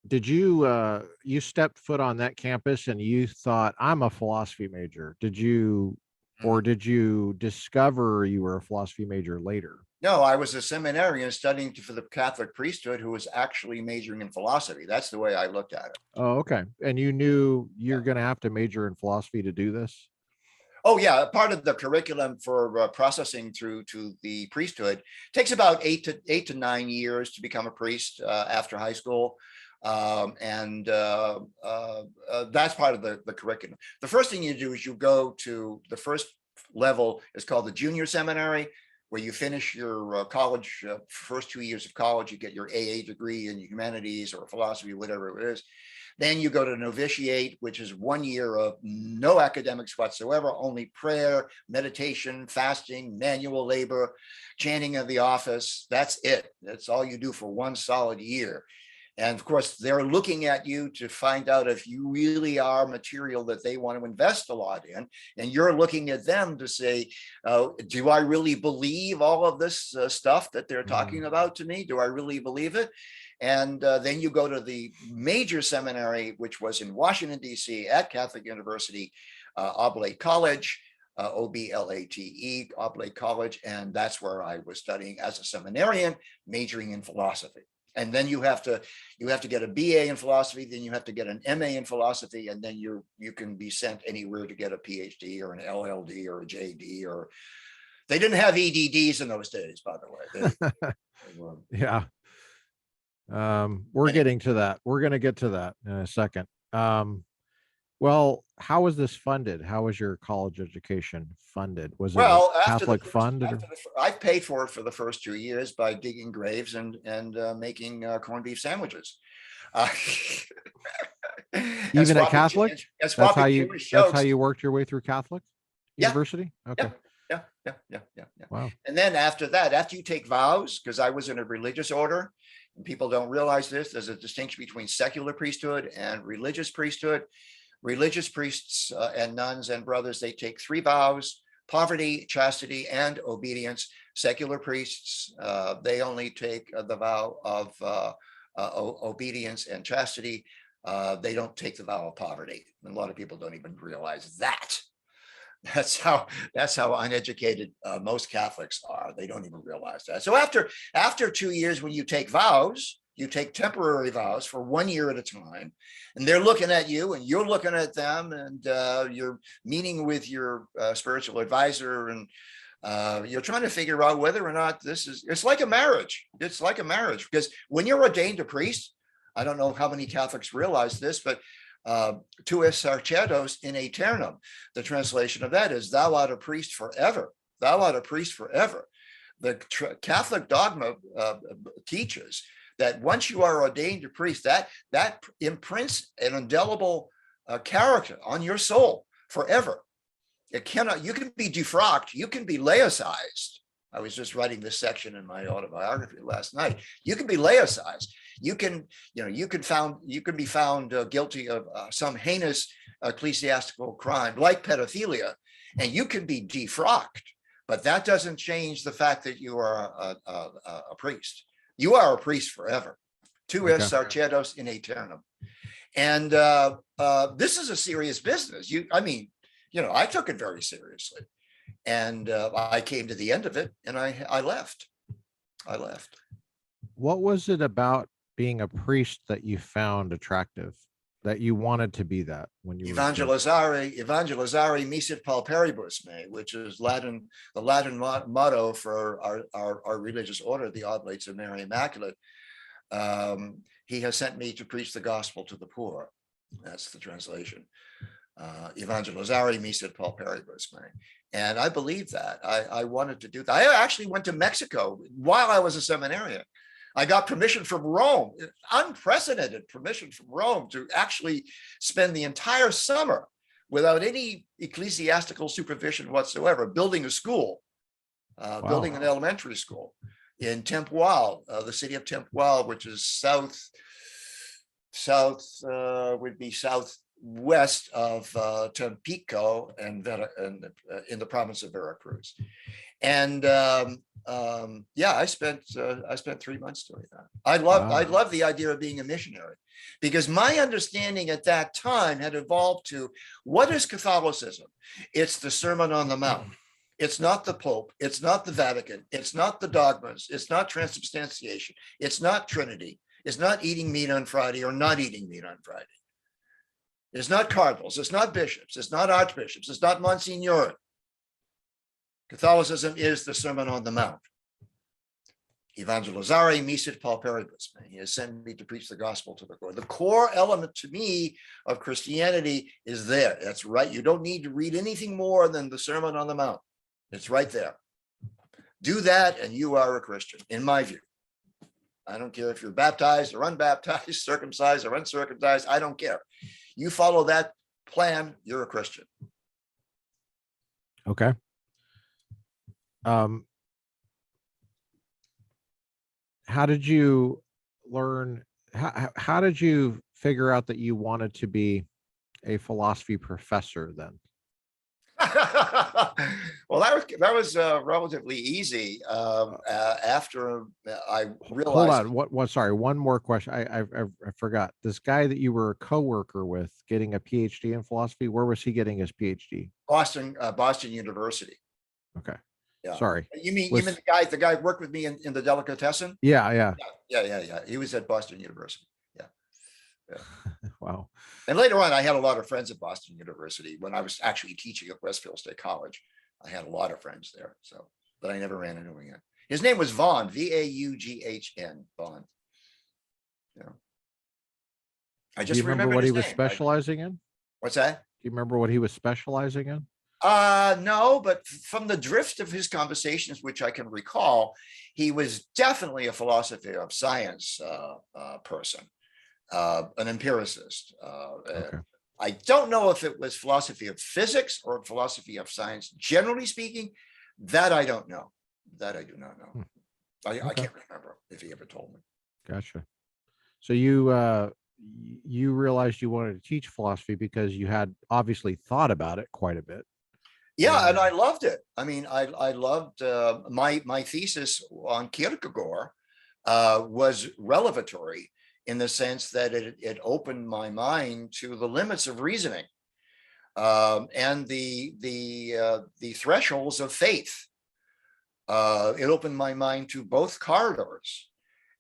did you stepped foot on that campus and you thought, I'm a philosophy major? Did you, or did you discover you were a philosophy major later? No, I was a seminarian studying for the Catholic priesthood who was actually majoring in philosophy. That's the way I looked at it. Oh, okay. And you knew you're going to have to major in philosophy to do this? Oh, yeah. Part of the curriculum for processing through to the priesthood takes about 8 to 9 years to become a priest after high school. That's part of the curriculum. The first thing you do is you go to the first level is called the junior seminary, where you finish your college, first 2 years of college, you get your AA degree in humanities or philosophy, whatever it is. Then you go to novitiate, which is 1 year of no academics whatsoever, only prayer, meditation, fasting, manual labor, chanting of the office. That's it. That's all you do for 1 solid year. And of course, they're looking at you to find out if you really are material that they want to invest a lot in. And you're looking at them to say, do I really believe all of this stuff that they're talking about to me? Do I really believe it? And then you go to the major seminary, which was in Washington, D.C. at Catholic University, Oblate College, Oblate, Oblate College. And that's where I was studying as a seminarian, majoring in philosophy. And then you have to get a BA in philosophy, then you have to get an MA in philosophy, and then you can be sent anywhere to get a PhD or an LLD or a JD. Or they didn't have EDDs in those days, by the way. Yeah. We're getting to that. We're going to get to that in a second. Well, how was this funded? How was your college education funded? Was it a Catholic fund? I paid for it for the first 2 years by digging graves and making corned beef sandwiches. Even at Catholic? That's how you worked your way through Catholic University? Okay. Yeah. Wow. And then after that, after you take vows, because I was in a religious order, and people don't realize this, there's a distinction between secular priesthood and religious priesthood. Religious priests and nuns and brothers, they take 3 vows: poverty, chastity, and obedience. Secular priests, they only take the vow of obedience and chastity. They don't take the vow of poverty. And a lot of people don't even realize that. That's how uneducated most Catholics are. They don't even realize that. So after 2 years, when you take vows, you take temporary vows for 1 year at a time, and they're looking at you and you're looking at them, and you're meeting with your spiritual advisor, and you're trying to figure out whether or not it's like a marriage. It's like a marriage, because when you're ordained a priest, I don't know how many Catholics realize this, but tu es sacerdos in aeternum. The translation of that is, thou art a priest forever. Thou art a priest forever. The Catholic dogma teaches that once you are ordained a priest, that imprints an indelible character on your soul forever. You can be defrocked, you can be laicized, I was just writing this section in my autobiography last night. You can be laicized. You can be found guilty of some heinous ecclesiastical crime like pedophilia, and you can be defrocked. But that doesn't change the fact that you are a priest. You are a priest forever. Tu es sacerdos in aeternum. And this is a serious business. I took it very seriously. And I came to the end of it, and I left. What was it about being a priest that you found attractive, that you wanted to be that when you evangelizare misit pauperibus me, which is the Latin motto for our religious order, the Oblates of Mary Immaculate. He has sent me to preach the gospel to the poor. That's the translation. Evangelizare misit pauperibus me. And I believe that. I wanted to do that. I actually went to Mexico while I was a seminarian. I got permission from Rome, unprecedented permission from Rome, to actually spend the entire summer without any ecclesiastical supervision whatsoever, building a school, building an elementary school in Tempoal, the city of Tempoal, which is would be southwest of Tampico and in the province of Veracruz. And I spent 3 months doing that. I love the idea of being a missionary, because my understanding at that time had evolved to, what is Catholicism? It's the Sermon on the Mount. It's not the Pope. It's not the Vatican. It's not the dogmas. It's not transubstantiation. It's not Trinity. It's not eating meat on Friday or not eating meat on Friday. It's not cardinals. It's not bishops. It's not archbishops. It's not Monsignor. Catholicism is the Sermon on the Mount. Evangelizare misit pauperibus me. He has sent me to preach the gospel to the poor. The core element to me of Christianity is there. That's right. You don't need to read anything more than the Sermon on the Mount. It's right there. Do that and you are a Christian, in my view. I don't care if you're baptized or unbaptized, circumcised or uncircumcised. I don't care. You follow that plan, you're a Christian. Okay. How did you learn? How did you figure out that you wanted to be a philosophy professor then? Well, that was relatively easy. After I realized. Hold on. What? Sorry. One more question. I forgot. This guy that you were a co-worker with, getting a PhD in philosophy. Where was he getting his PhD? Boston University. Okay. Yeah. Sorry. You mean the guy who worked with me in the delicatessen? Yeah. He was at Boston University. Yeah. Wow. And later on, I had a lot of friends at Boston University when I was actually teaching at Westfield State College. I had a lot of friends there, but I never ran into him again. His name was Vaughn, Vaughn, Vaughn. Yeah. I just remember what he was specializing in. What's that? Do you remember what he was specializing in? No, but from the drift of his conversations, which I can recall, he was definitely a philosophy of science person, an empiricist. Okay. I don't know if it was philosophy of physics or philosophy of science, generally speaking. That I don't know. That I do not know. I can't remember if he ever told me. Gotcha. So you realized you wanted to teach philosophy because you had obviously thought about it quite a bit. Yeah, and I loved it. I mean, I loved my thesis on Kierkegaard was revelatory in the sense that it opened my mind to the limits of reasoning and the thresholds of faith. It opened my mind to both corridors,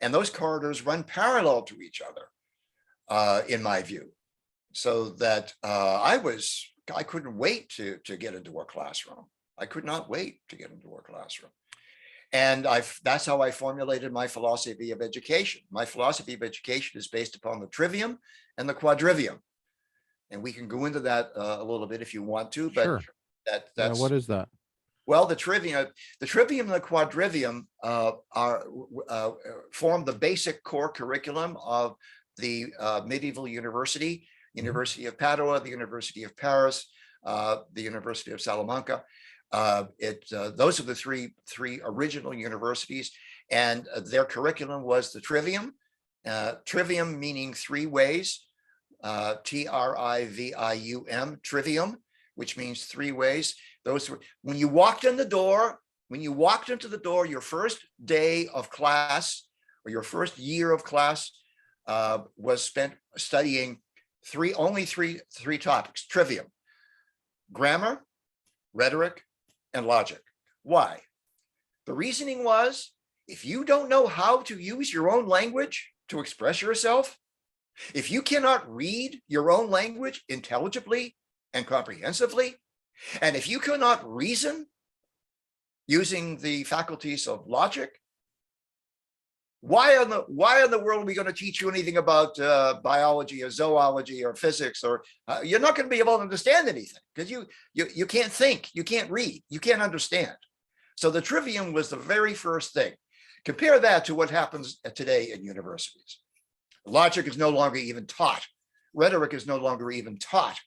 and those corridors run parallel to each other, in my view. So that I couldn't wait to get into a classroom. I could not wait to get into a classroom. And that's how I formulated my philosophy of education. My philosophy of education is based upon the trivium and the quadrivium. And we can go into that a little bit if you want to, but sure. That's what is that? Well, the trivium and the quadrivium form the basic core curriculum of the medieval university. University of Padua, the University of Paris, the University of Salamanca. Those are the three original universities, and their curriculum was the trivium. Trivium meaning three ways, TRIVIUM, trivium, which means three ways. Those were when you walked in the door. When you walked into the door, your first day of class or your first year of class was spent studying only three topics: trivium, grammar, rhetoric, and logic. Why? The reasoning was, if you don't know how to use your own language to express yourself, if you cannot read your own language intelligibly and comprehensively, and if you cannot reason using the faculties of logic, why in the world are we going to teach you anything about biology or zoology or physics? Or you're not going to be able to understand anything because you can't think, you can't read, you can't understand. So the trivium was the very first thing. Compare that to what happens today in universities. Logic is no longer even taught. Rhetoric is no longer even taught.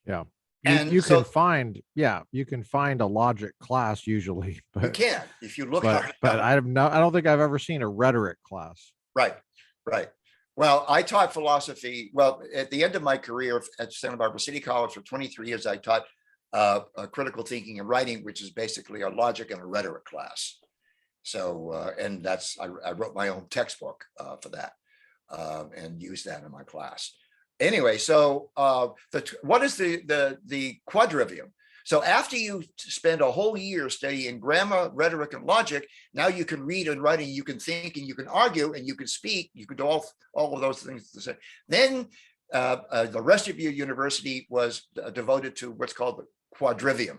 Yeah. And you can find a logic class usually, but you can if you look hard. But I don't think I've ever seen a rhetoric class. Right. Well, I taught philosophy. Well, at the end of my career at Santa Barbara City College for 23 years, I taught critical thinking and writing, which is basically a logic and a rhetoric class. So, and I wrote my own textbook for that and used that in my class. Anyway, so what is the quadrivium? So after you spend a whole year studying grammar, rhetoric, and logic, now you can read and write, and you can think, and you can argue, and you can speak. You can do all of those things. Then the rest of your university was devoted to what's called the quadrivium,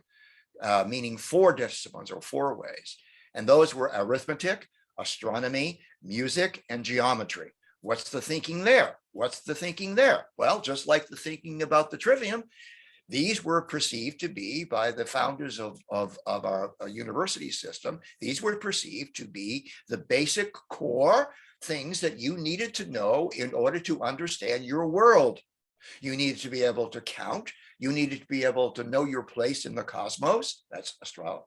meaning four disciplines or four ways. And those were arithmetic, astronomy, music, and geometry. What's the thinking there? Well, just like the thinking about the trivium, these were perceived to be, by the founders of our university system, these were perceived to be the basic core things that you needed to know in order to understand your world. You needed to be able to count. You needed to be able to know your place in the cosmos. That's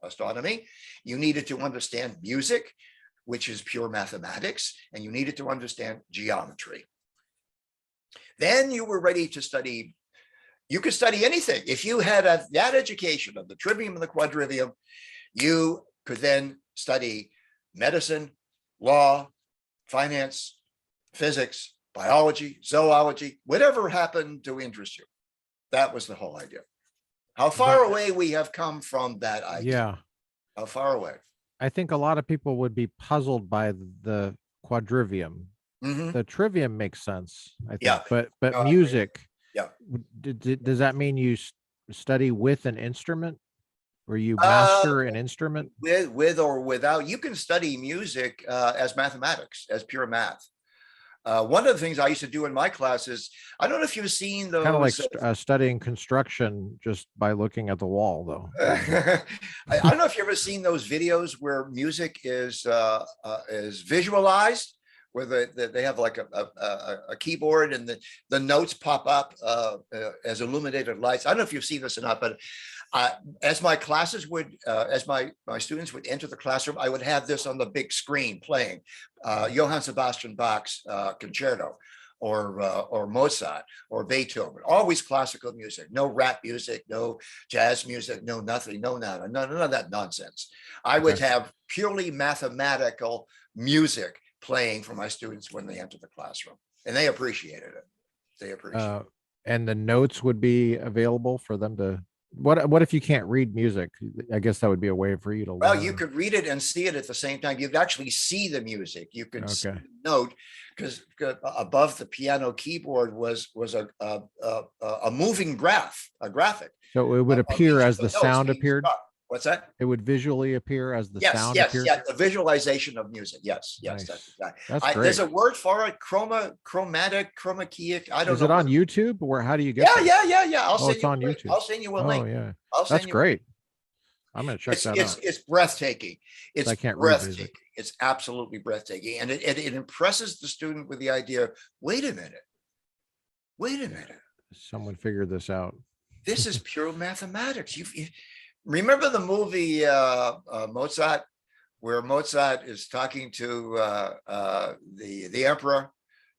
astronomy. You needed to understand music, which is pure mathematics, and you needed to understand geometry. Then you were ready to study. You could study anything. If you had that education of the trivium and the quadrivium, you could then study medicine, law, finance, physics, biology, zoology, whatever happened to interest you. That was the whole idea. How far away we have come from that idea. Yeah. How far away? I think a lot of people would be puzzled by the quadrivium. Mm-hmm. The trivium makes sense, I think. Yeah. But music, yeah. Does that mean you study with an instrument, or you master an instrument? With or without. You can study music as mathematics, as pure math. One of the things I used to do in my classes, I don't know if you've seen those. Kind of like studying construction just by looking at the wall, though. I don't know if you've ever seen those videos where music is visualized, where they have like a keyboard and the notes pop up as illuminated lights. I don't know if you've seen this or not, but as my classes would, as my students would enter the classroom, I would have this on the big screen playing Johann Sebastian Bach's concerto, or Mozart or Beethoven. Always classical music, no rap music, no jazz music, no nothing, none of that nonsense. I would have purely mathematical music playing for my students when they enter the classroom, and they appreciated it. They appreciated it. And the notes would be available for them to. What if you can't read music? I guess that would be a way for you to learn. Well, you could read it and see it at the same time. You'd actually see the music. You could see the note, because above the piano keyboard was a moving graphic. So it would appear as the sound appeared. What's that? It would visually appear as the sound appeared? Yes, the visualization of music. Yes, nice. That's exactly. That's great. There's a word for it, chromatic, chroma key. I don't know. Is it on YouTube, or how do you get it? Yeah. It's on YouTube. I'll send you a link. Oh, yeah. That's great. I'm going to check that out. It's breathtaking. I can't breathtaking. Read music. It's absolutely breathtaking. And it impresses the student with the idea, wait a minute. Someone figured this out. This is pure mathematics. remember the movie Mozart, where Mozart is talking to the emperor,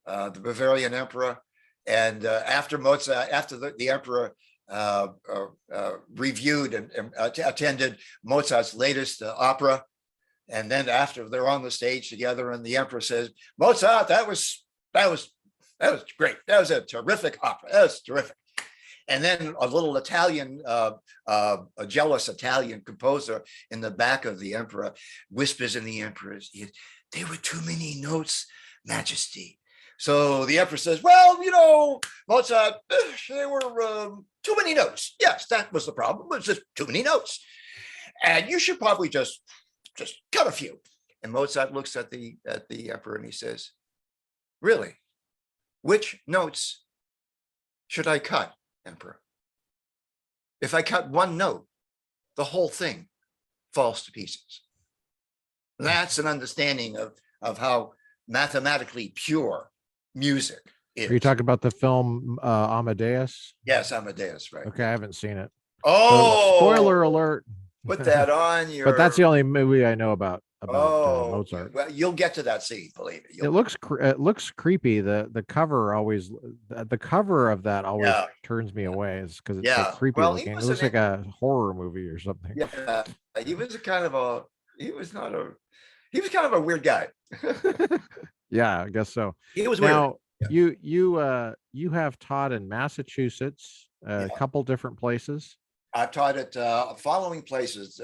the Bavarian emperor, and after the emperor reviewed and attended Mozart's latest opera, and then after they're on the stage together, and the emperor says, "Mozart, that was great. That was a terrific opera. That was terrific." And then a little Italian, a jealous Italian composer in the back of the emperor whispers in the emperor's ear, "They were too many notes, Majesty." So the emperor says, "Well, Mozart, they were too many notes. Yes, that was the problem. It was just too many notes. And you should probably just cut a few." And Mozart looks at the emperor and he says, "Really? Which notes should I cut, Emperor? If I cut one note, the whole thing falls to pieces." That's an understanding of how mathematically pure music is. Are you talking about the film Amadeus? Yes, Amadeus, right. Okay, I haven't seen it. Oh, so, spoiler alert. Put that on your. But that's the only movie I know about Mozart. Well, you'll get to that scene, believe it. It looks creepy. The cover always, the cover of that always turns me away. It's because it's so creepy looking. It looks like a horror movie or something. Yeah, he was kind of a weird guy. Yeah, I guess so. He was now, weird. You have taught in Massachusetts, a couple different places. I've taught at following places: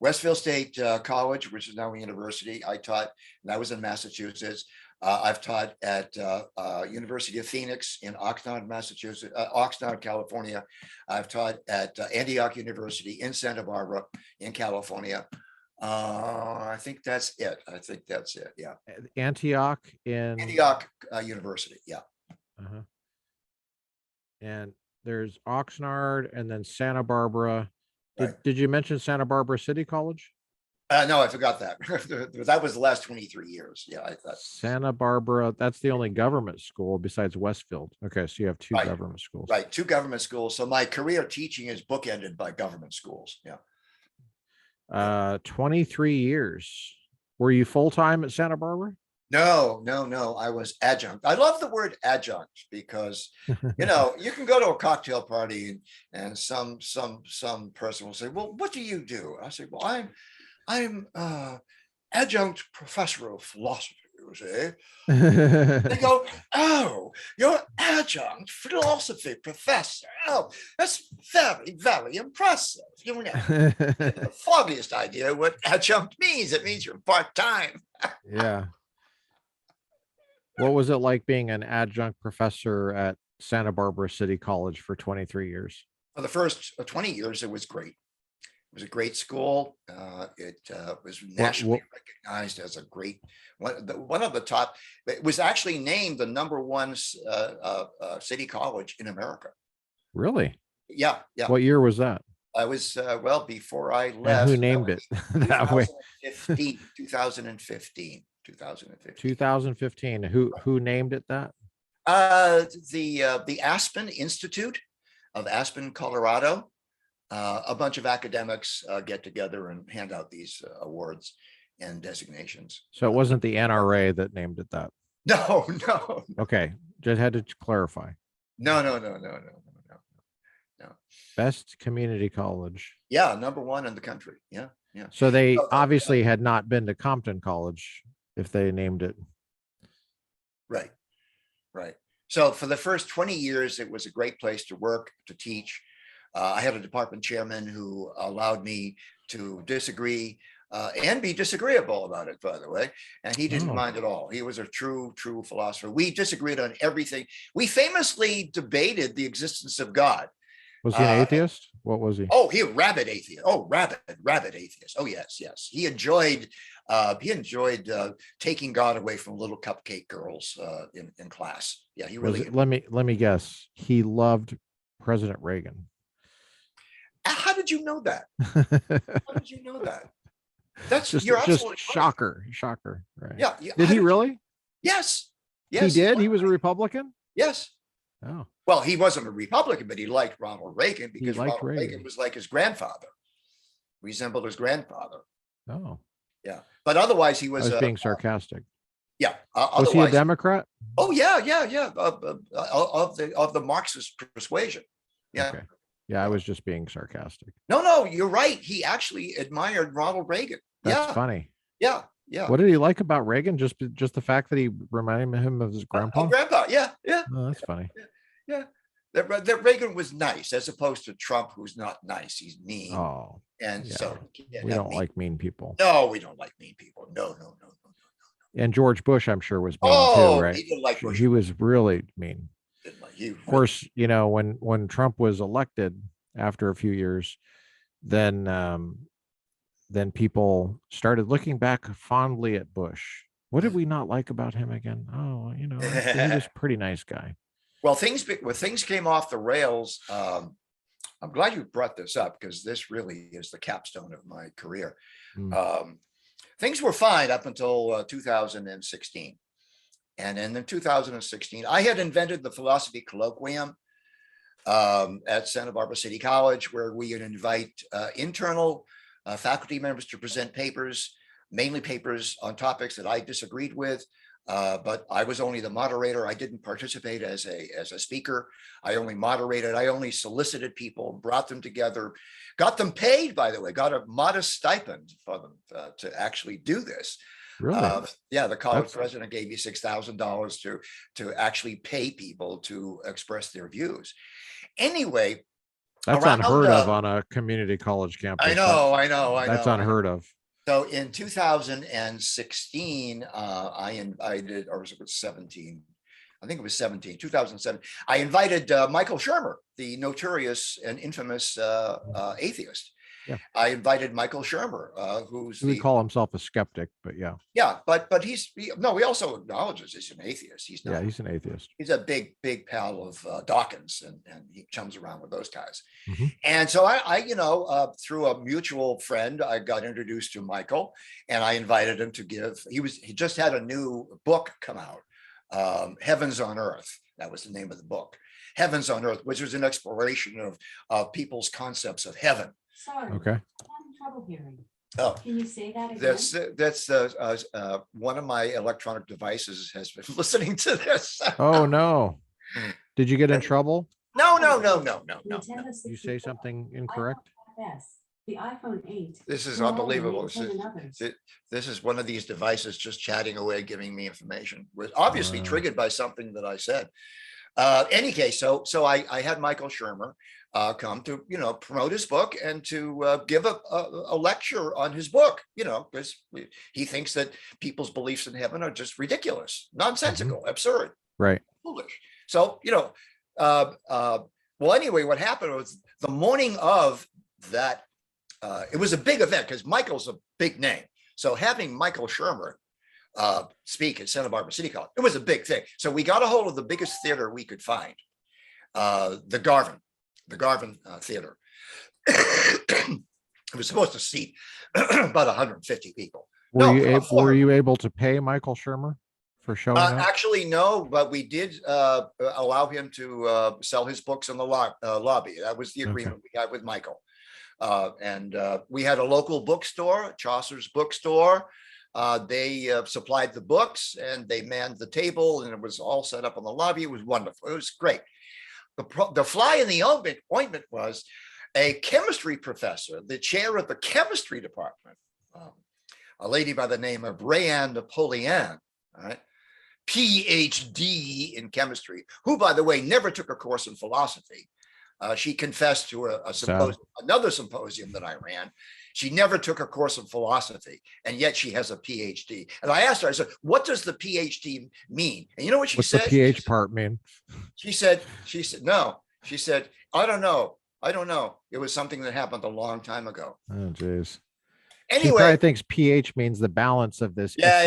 Westfield State College, which is now a university. I taught, and I was in Massachusetts. I've taught at University of Phoenix in Oxnard, Massachusetts, Oxnard, California. I've taught at Antioch University in Santa Barbara in California. I think that's it. Yeah. Antioch University. Yeah. Uh-huh. And there's Oxnard and then Santa Barbara. Did you mention Santa Barbara City College? No, I forgot that. That was the last 23 years. Yeah, I thought Santa Barbara. That's the only government school besides Westfield. Okay, so you have two government schools. Right, two government schools. So my career teaching is bookended by government schools. Yeah. 23 years. Were you full-time at Santa Barbara? No. I was adjunct. I love the word adjunct because, you can go to a cocktail party and some person will say, "Well, what do you do?" I say, "Well, I'm adjunct professor of philosophy." You say. They go, "Oh, you're adjunct philosophy professor. Oh, that's very, very impressive." The foggiest idea what adjunct means. It means you're part-time. Yeah. What was it like being an adjunct professor at Santa Barbara City College for 23 years? For the first 20 years, it was great. It was a great school. It was nationally recognized as a great one of the top. It was actually named the #1 city college in America. Really? Yeah. What year was that? I was before I left. And who named it that way? 2015. 2015. Who named it that? The Aspen Institute of Aspen, Colorado. A bunch of academics get together and hand out these awards and designations. So it wasn't the NRA that named it that? No. Okay, just had to clarify. No. Best community college. Yeah, #1 in the country. Yeah. So they obviously had not been to Compton College if they named it. Right. So for the first 20 years, it was a great place to work, to teach. I had a department chairman who allowed me to disagree and be disagreeable about it, by the way. And he didn't mind at all. He was a true philosopher. We disagreed on everything. We famously debated the existence of God. Was he an atheist? What was he? Oh, he a rabid atheist. Oh, rabid atheist. Oh, yes. He enjoyed taking God away from little cupcake girls in class. Yeah, he really. Let me guess. He loved President Reagan. How did you know that? That's just shocker. Right. Yeah. Did he really? Yes. He did. He was a Republican. Yes. Oh. Well, he wasn't a Republican, but he liked Ronald Reagan because Ronald Reagan was like his grandfather. resembled his grandfather. Oh, Yeah, but otherwise he I was was being sarcastic. yeah. Was he a Democrat? Oh yeah, of the Marxist persuasion. Yeah. Okay. Yeah, I was just being sarcastic. No, you're right. He actually admired Ronald Reagan. That's Yeah, funny. yeah. What did he like about Reagan? Just the fact that he reminded him of his grandpa? Grandpa, yeah. Oh, that's funny. Yeah. That Reagan was nice, as opposed to Trump, who's not nice. He's mean. Oh, And yeah. so We don't like mean people. No, we don't like mean people. No. And George Bush, I'm sure, was mean too, right? He didn't like Bush. He was really mean. Of course, when Trump was elected after a few years, then people started looking back fondly at Bush. What did we not like about him again? Oh, he was a pretty nice guy. Well, things came off the rails. I'm glad you brought this up, because this really is the capstone of my career. Things were fine up until 2016. And in 2016, I had invented the philosophy colloquium at Santa Barbara City College, where we would invite internal faculty members to present papers, mainly papers on topics that I disagreed with. But I was only the moderator. I didn't participate as a speaker. I only moderated. I only solicited people, brought them together, got them paid, by the way, got a modest stipend for them to actually do this. Really? Yeah, the college president gave me $6,000 to actually pay people to express their views. Anyway, that's unheard of on a community college campus. I know. That's unheard of. So in 2016, I invited, or was it 17? I think it was 17, 2007. I invited Michael Shermer, the notorious and infamous atheist. Yeah. I invited Michael Shermer, he would call himself a skeptic, but yeah. Yeah, but he also acknowledges he's an athist. He's an atheist. He's a big pal of Dawkins, and he chums around with those guys. And so I through a mutual friend, I got introduced to Michael, and I invited him to give. He just had a new book come out, Heavens on Earth. That was the name of the book, Heavens on Earth, which was an exploration of people's concepts of heaven. Sorry. Okay. I'm having trouble hearing. Oh, can you say that again? That's one of my electronic devices has been listening to this. Oh no! Did you get in trouble? No. You say something incorrect? The iPhone 8. This is unbelievable. This is one of these devices just chatting away, giving me information. Was obviously triggered by something that I said. Any case, so I had Michael Shermer come to promote his book and to give a lecture on his book, because he thinks that people's beliefs in heaven are just ridiculous, nonsensical, absurd, right, foolish. So well, anyway, what happened was the morning of that, it was a big event because Michael's a big name. So having Michael Shermer speak at Santa Barbara City College, it was a big thing. So we got a hold of the biggest theater we could find, the Garvin Theater. It was supposed to seat about 150 people. Were you able to pay Michael Shermer for showing up? Actually, no, but we did allow him to sell his books in the lobby. That was the agreement we had with Michael. And we had a local bookstore, Chaucer's bookstore. They supplied the books and they manned the table, and it was all set up in the lobby. It was wonderful. It was great. The fly in the ointment was a chemistry professor, the chair of the chemistry department, a lady by the name of Rayanne Napoleon, right? PhD in chemistry, who, by the way, never took a course in philosophy. She confessed to another symposium that I ran. She never took a course in philosophy, and yet she has a PhD. And I asked her, I said, what does the PhD mean? And you know what she said? What's the PH part mean? She said, no. She said, I don't know. It was something that happened a long time ago. Oh, geez. Anyway, she probably thinks pH means the balance of this. Yeah.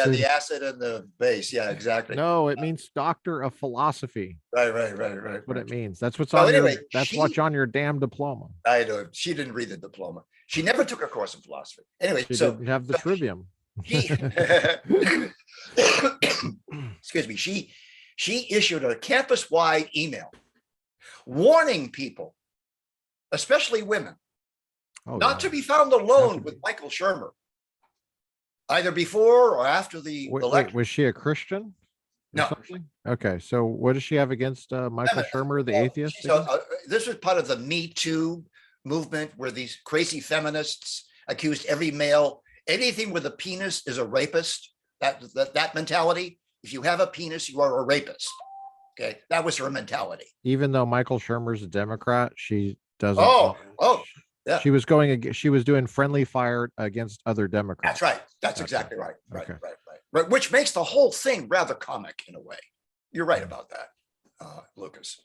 The acid and the base. Yeah, exactly. No, it means doctor of philosophy. Right. What it means. That's what's on what's on your damn diploma. I know. She didn't read the diploma. She never took a course in philosophy. Anyway, she didn't have the trivium. Excuse me. She issued a campus-wide email warning people, especially women, Oh, not yeah. to be found alone Have to with Michael Shermer, either before or after the Wait, election. was she a Christian or No, something? Okay, so what does she have against Michael Shermer, the atheist? Again? this was part of the Me Too movement, where these crazy feminists accused every male, anything with a penis is a rapist. That mentality. If you have a penis, you are a rapist. Okay, that was her mentality. Even though Michael Shermer's a Democrat, she doesn't. Oh, yeah. She was doing friendly fire against other Democrats. That's right. That's Okay. exactly right. Okay. Right. Which makes the whole thing rather comic in a way. You're right about that, Lucas.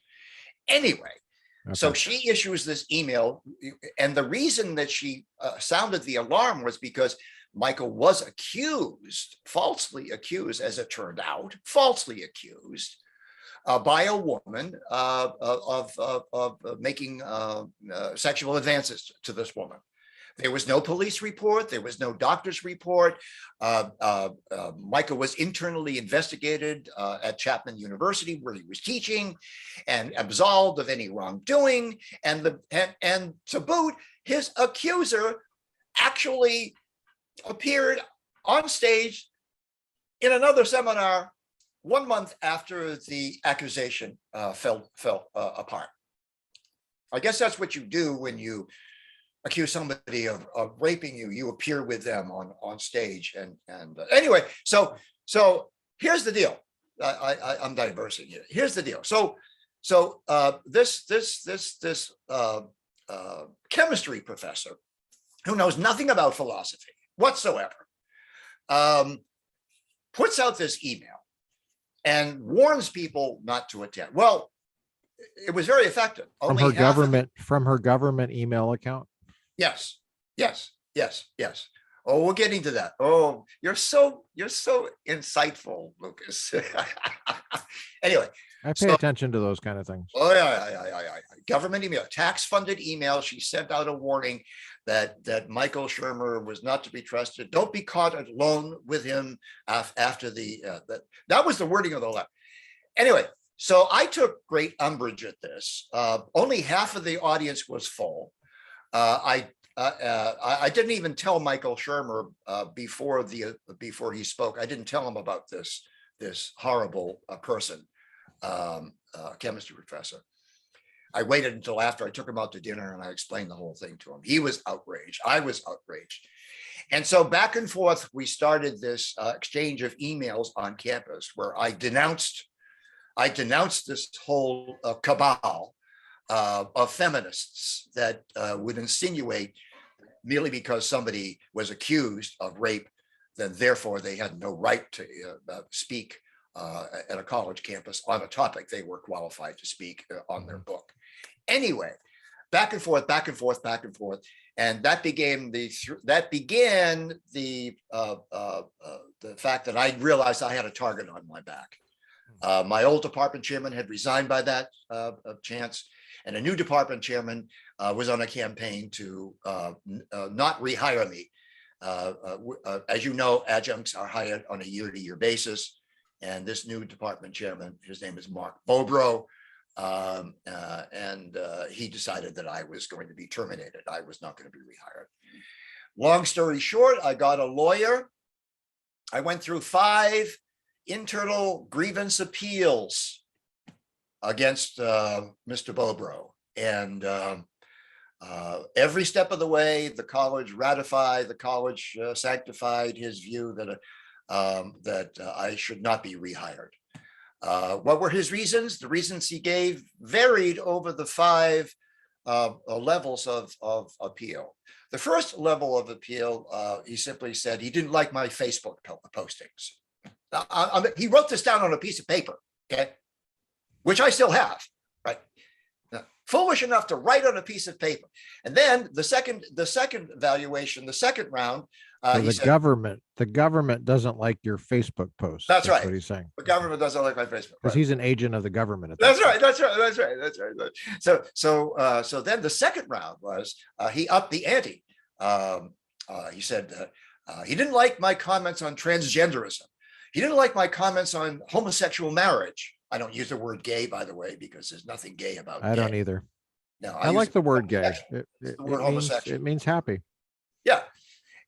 Anyway, so Okay. she issues this email, and the reason that she sounded the alarm was because Michael was falsely accused, as it turned out, falsely accused by a woman of making sexual advances to this woman. There was no police report. There was no doctor's report. Michael was internally investigated at Chapman University, where he was teaching, and absolved of any wrongdoing. And to boot, his accuser actually appeared on stage in another seminar 1 month after the accusation fell apart. I guess that's what you do when you accuse somebody of raping you. You appear with them on stage, and anyway, so here's the deal. I'm diversing here. Here's the deal. So this chemistry professor, who knows nothing about philosophy whatsoever, puts out this email and warns people not to attend. Well, it was very effective. From her government email account. Yes. Oh, we're getting to that. Oh, you're so insightful, Lucas. Anyway, I pay attention to those kind of things. Oh yeah. Government email, tax-funded email. She sent out a warning that Michael Shermer was not to be trusted. Don't be caught alone with him after that was the wording of the letter. Anyway, so I took great umbrage at this. Only half of the audience was full. I didn't even tell Michael Shermer before he spoke. I didn't tell him about this horrible person, chemistry professor. I waited until after I took him out to dinner, and I explained the whole thing to him. He was outraged. I was outraged. And so back and forth, we started this exchange of emails on campus, where I denounced this whole cabal of feminists that would insinuate, merely because somebody was accused of rape, then therefore they had no right to speak at a college campus on a topic they were qualified to speak on their book. Anyway, back and forth, and that began the fact that I realized I had a target on my back. My old department chairman had resigned by that chance, and a new department chairman was on a campaign to not rehire me. As you know, adjuncts are hired on a year-to-year basis, and this new department chairman, his name is Mark Bobrow, and he decided that I was going to be terminated. I was not going to be rehired. Long story short, I got a lawyer. I went through 5 internal grievance appeals against Mr. Bobrow, and every step of the way, the college sanctified his view that I should not be rehired. What were his reasons? The reasons he gave varied over the 5 levels of appeal. The first level of appeal, he simply said he didn't like my Facebook postings. He wrote this down on a piece of paper, okay, which I still have, right? Foolish enough to write on a piece of paper. And then the second evaluation, the second round, So the government doesn't like your Facebook post. That's right. What he's saying. The government doesn't like my Facebook. Because he's an agent of the government. That's right. So then the second round was he upped the ante. He said he didn't like my comments on transgenderism. He didn't like my comments on homosexual marriage. I don't use the word gay, by the way, because there's nothing gay about it. I don't either. No, I use like the word gay. homosexual. The word homosexual. It means happy. Yeah.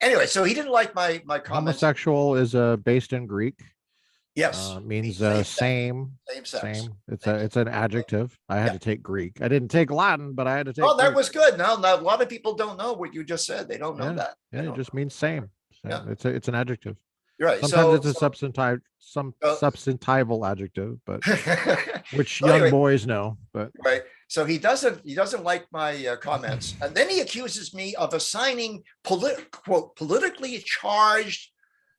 Anyway, so he didn't like my comments. Homosexual is based in Greek. Yes. Means same same. sex. It's an adjective. I had to take Greek. I didn't take Latin, but I had to take. Oh, that Greek. was good. No, a lot of people don't know what you just said. They don't know that. Yeah, it just means same. Yeah. It's an adjective. You're right. Sometimes it's a substantival adjective, but which young anyway, boys know. But right. So he doesn't like my comments, and then he accuses me of assigning quote politically charged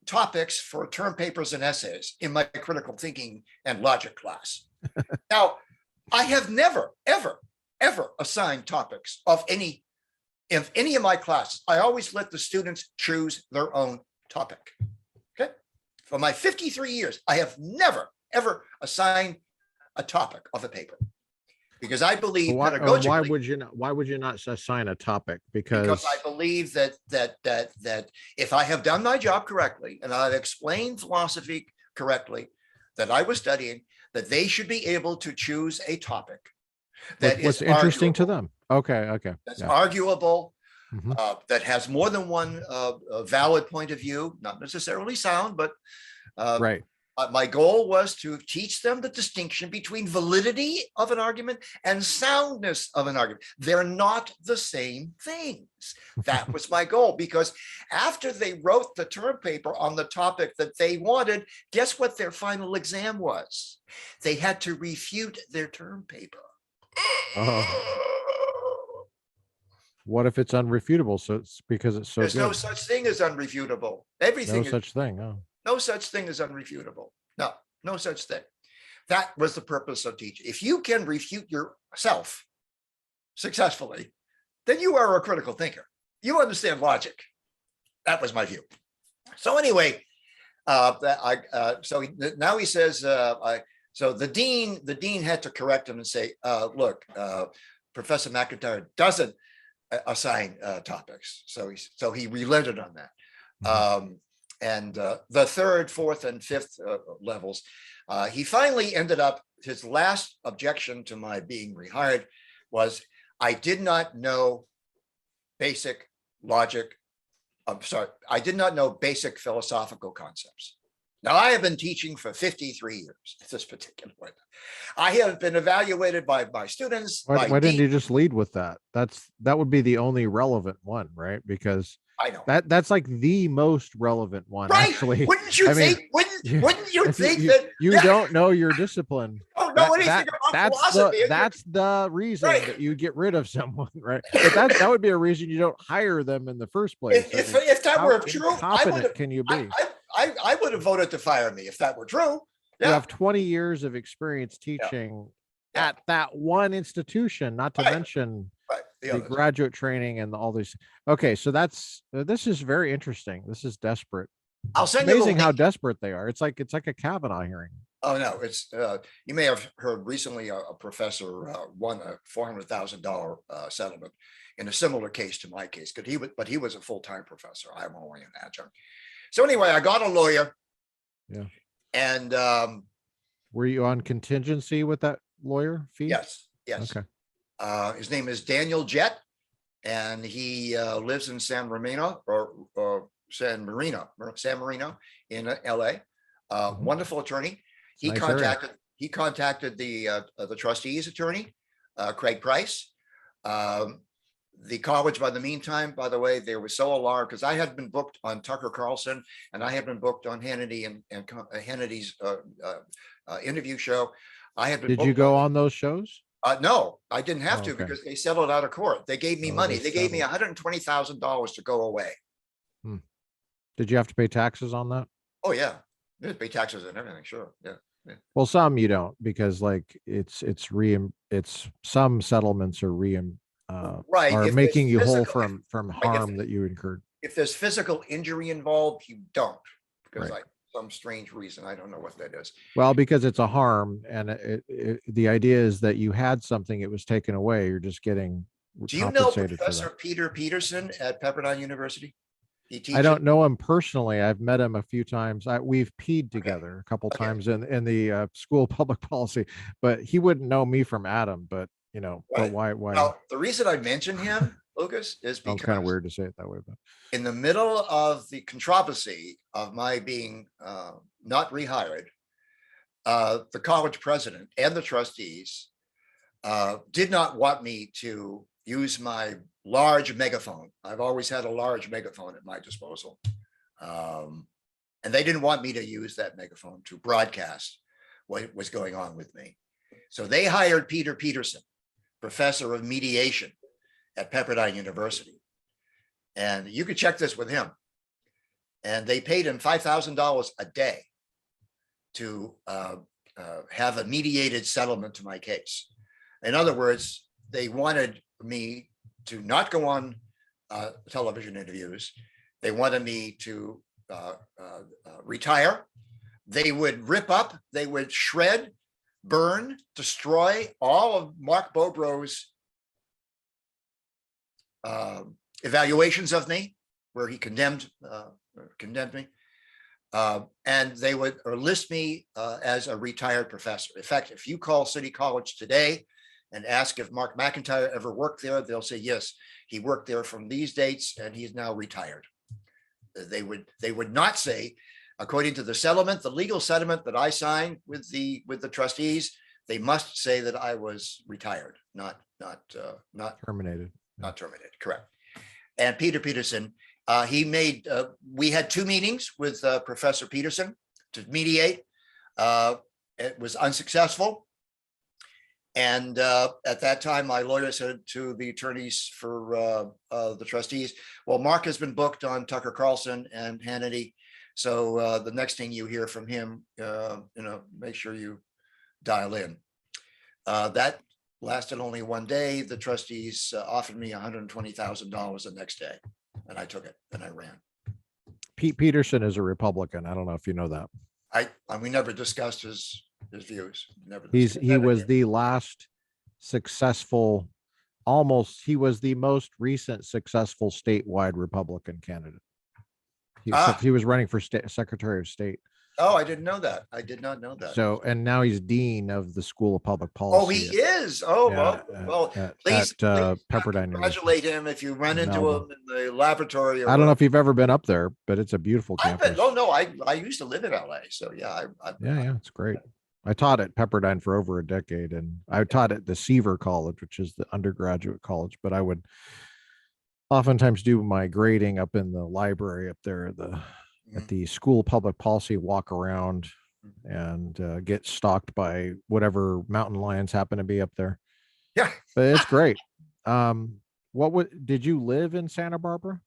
topics for term papers and essays in my critical thinking and logic class. Now, I have never, ever assigned topics of any of my classes. I always let the students choose their own topic. Okay. For my 53 years, I have never, ever assigned a topic of a paper. Because I believe pedagogically, why would you not assign a topic? Because I believe that if I have done my job correctly and I've explained philosophy correctly that I was studying, that they should be able to choose a topic that what's is interesting to arguable, them. Okay. that's arguable, Mhm. That has more than one valid point of view, not necessarily sound, but Right. my goal was to teach them the distinction between validity of an argument and soundness of an argument. They're not the same things. That was my goal, because after they wrote the term paper on the topic that they wanted, guess what their final exam was? They had to refute their term paper. What if it's unrefutable? So it's because it's so There's good. no such thing as unrefutable. Everything No such thing. Oh. No such thing as unrefutable. No such thing. That was the purpose of teaching. If you can refute yourself successfully, then you are a critical thinker. You understand logic. That was my view. So anyway, so now he says, so the dean had to correct him and say, look, Professor McIntire doesn't assign topics. So he relented on that. And the third, fourth, and fifth levels, he finally ended up, his last objection to my being rehired was, I did not know basic logic. I did not know basic philosophical concepts. Now, I have been teaching for 53 years at this particular point. I have been evaluated by my students. Why didn't you just lead with that? That would be the only relevant one, right? Because I know that's like the most relevant one, right? Actually. Wouldn't you think? Wouldn't you think that you don't know your discipline? Don't know anything about philosophy. That's the reason that you get rid of someone, right? But that would be a reason you don't hire them in the first place. If that were true, can you be? I would have voted to fire me if that were true. You have 20 years of experience teaching at that one institution, not to mention the graduate training and all these. Okay, so this is very interesting. This is desperate. I'll send you. Amazing how desperate they are. It's like a Kavanaugh hearing. Oh no, it's you may have heard recently a professor won a $400,000 settlement in a similar case to my case, but he was a full-time professor. I'm only an adjunct. So anyway, I got a lawyer. Yeah. And were you on contingency with that lawyer fee? Yes. Okay. His name is Daniel Jett, and he lives in San Marino in LA. Wonderful attorney. He contacted the trustee's attorney, Craig Price. The college, by the meantime, by the way, they were so alarmed because I had been booked on Tucker Carlson and I had been booked on Hannity and Hannity's interview show. Did you go on those shows? No, I didn't have to because they settled out of court. They gave me money. They gave me $120,000 to go away. Did you have to pay taxes on that? Oh yeah, you pay taxes and everything. Sure, yeah. Well, some you don't, because like it's some settlements are right, are making you whole from harm that you incurred. If there's physical injury involved, you don't, because some strange reason, I don't know what that is. Well, because it's a harm, and the idea is that you had something, it was taken away. You're just getting. Do you know Professor Peter Peterson at Pepperdine University? I don't know him personally. I've met him a few times. We've peed together a couple times in the school of public policy, but he wouldn't know me from Adam. But you know, Right. but why? Well, the reason I mention him, Lucas, is Sounds because kind of weird to say it that way, but in the middle of the controversy of my being not rehired, the college president and the trustees did not want me to use my large megaphone. I've always had a large megaphone at my disposal. And they didn't want me to use that megaphone to broadcast what was going on with me. So they hired Peter Peterson, professor of mediation at Pepperdine University. And you could check this with him. And they paid him $5,000 a day to have a mediated settlement to my case. In other words, they wanted me to not go on television interviews. They wanted me to retire. They would rip up, they would shred, burn, destroy all of Mark Bobro's evaluations of me, where he condemned me. And they would list me as a retired professor. In fact, if you call City College today and ask if Mark McIntire ever worked there, they'll say, yes, he worked there from these dates and he's now retired. They would not say, according to the settlement, the legal settlement that I signed with the trustees, they must say that I was retired, not terminated. Not terminated, correct. And Peter Peterson, he made, we had 2 meetings with Professor Peterson to mediate. It was unsuccessful. And at that time, my lawyer said to the attorneys for the trustees, well, Mark has been booked on Tucker Carlson and Hannity. So the next thing you hear from him, make sure you dial in. That lasted only one day. The trustees offered me $120,000 the next day, and I took it and I ran. Pete Peterson is a Republican. I don't know if you know that. We never discussed his views. He was the last successful, he was the most recent successful statewide Republican candidate. He was running for Secretary of State. Oh, I didn't know that. I did not know that. So, and now he's dean of the School of Public Policy. Oh, he is. Oh, yeah, well, please Pepperdine. Congratulate him if you run into him in the laboratory. I don't know if you've ever been up there, but it's a beautiful campus. I used to live in LA, so yeah. Yeah, it's great. I taught at Pepperdine for over a decade, and I taught at the Seaver College, which is the undergraduate college, but I would oftentimes do my grading up in the library up there at the School of Public Policy, walk around and get stalked by whatever mountain lions happen to be up there. Yeah. But it's great. Did you live in Santa Barbara?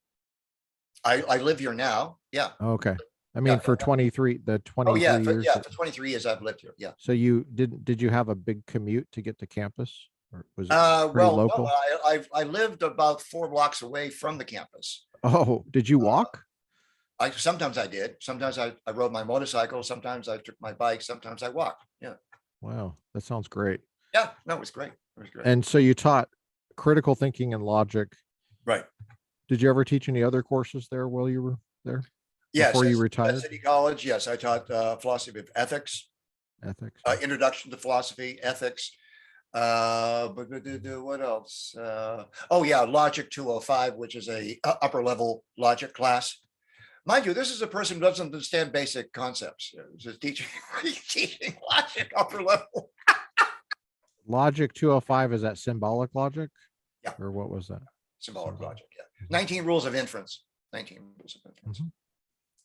I live here now. Yeah. Okay. I mean, for 23 years. For 23 years I've lived here. Yeah. So did you have a big commute to get to campus? Or was it local? No, I lived about 4 blocks away from the campus. Oh, did you walk? Sometimes I did. Sometimes I rode my motorcycle. Sometimes I took my bike. Sometimes I walked. Yeah. Wow. That sounds great. Yeah. No, it was great. It was great. And so you taught critical thinking and logic. Right. Did you ever teach any other courses there while you were there? Yes. Before you retired? At City College. Yes. I taught philosophy of ethics. Introduction to philosophy, ethics. But what else? Logic 205, which is a upper level logic class. Mind you, this is a person who doesn't understand basic concepts. Just teaching logic upper level. Logic 205, is that symbolic logic? Yeah. Or what was that? Symbolic logic, yeah. 19 rules of inference. 19 rules of inference. Mm-hmm.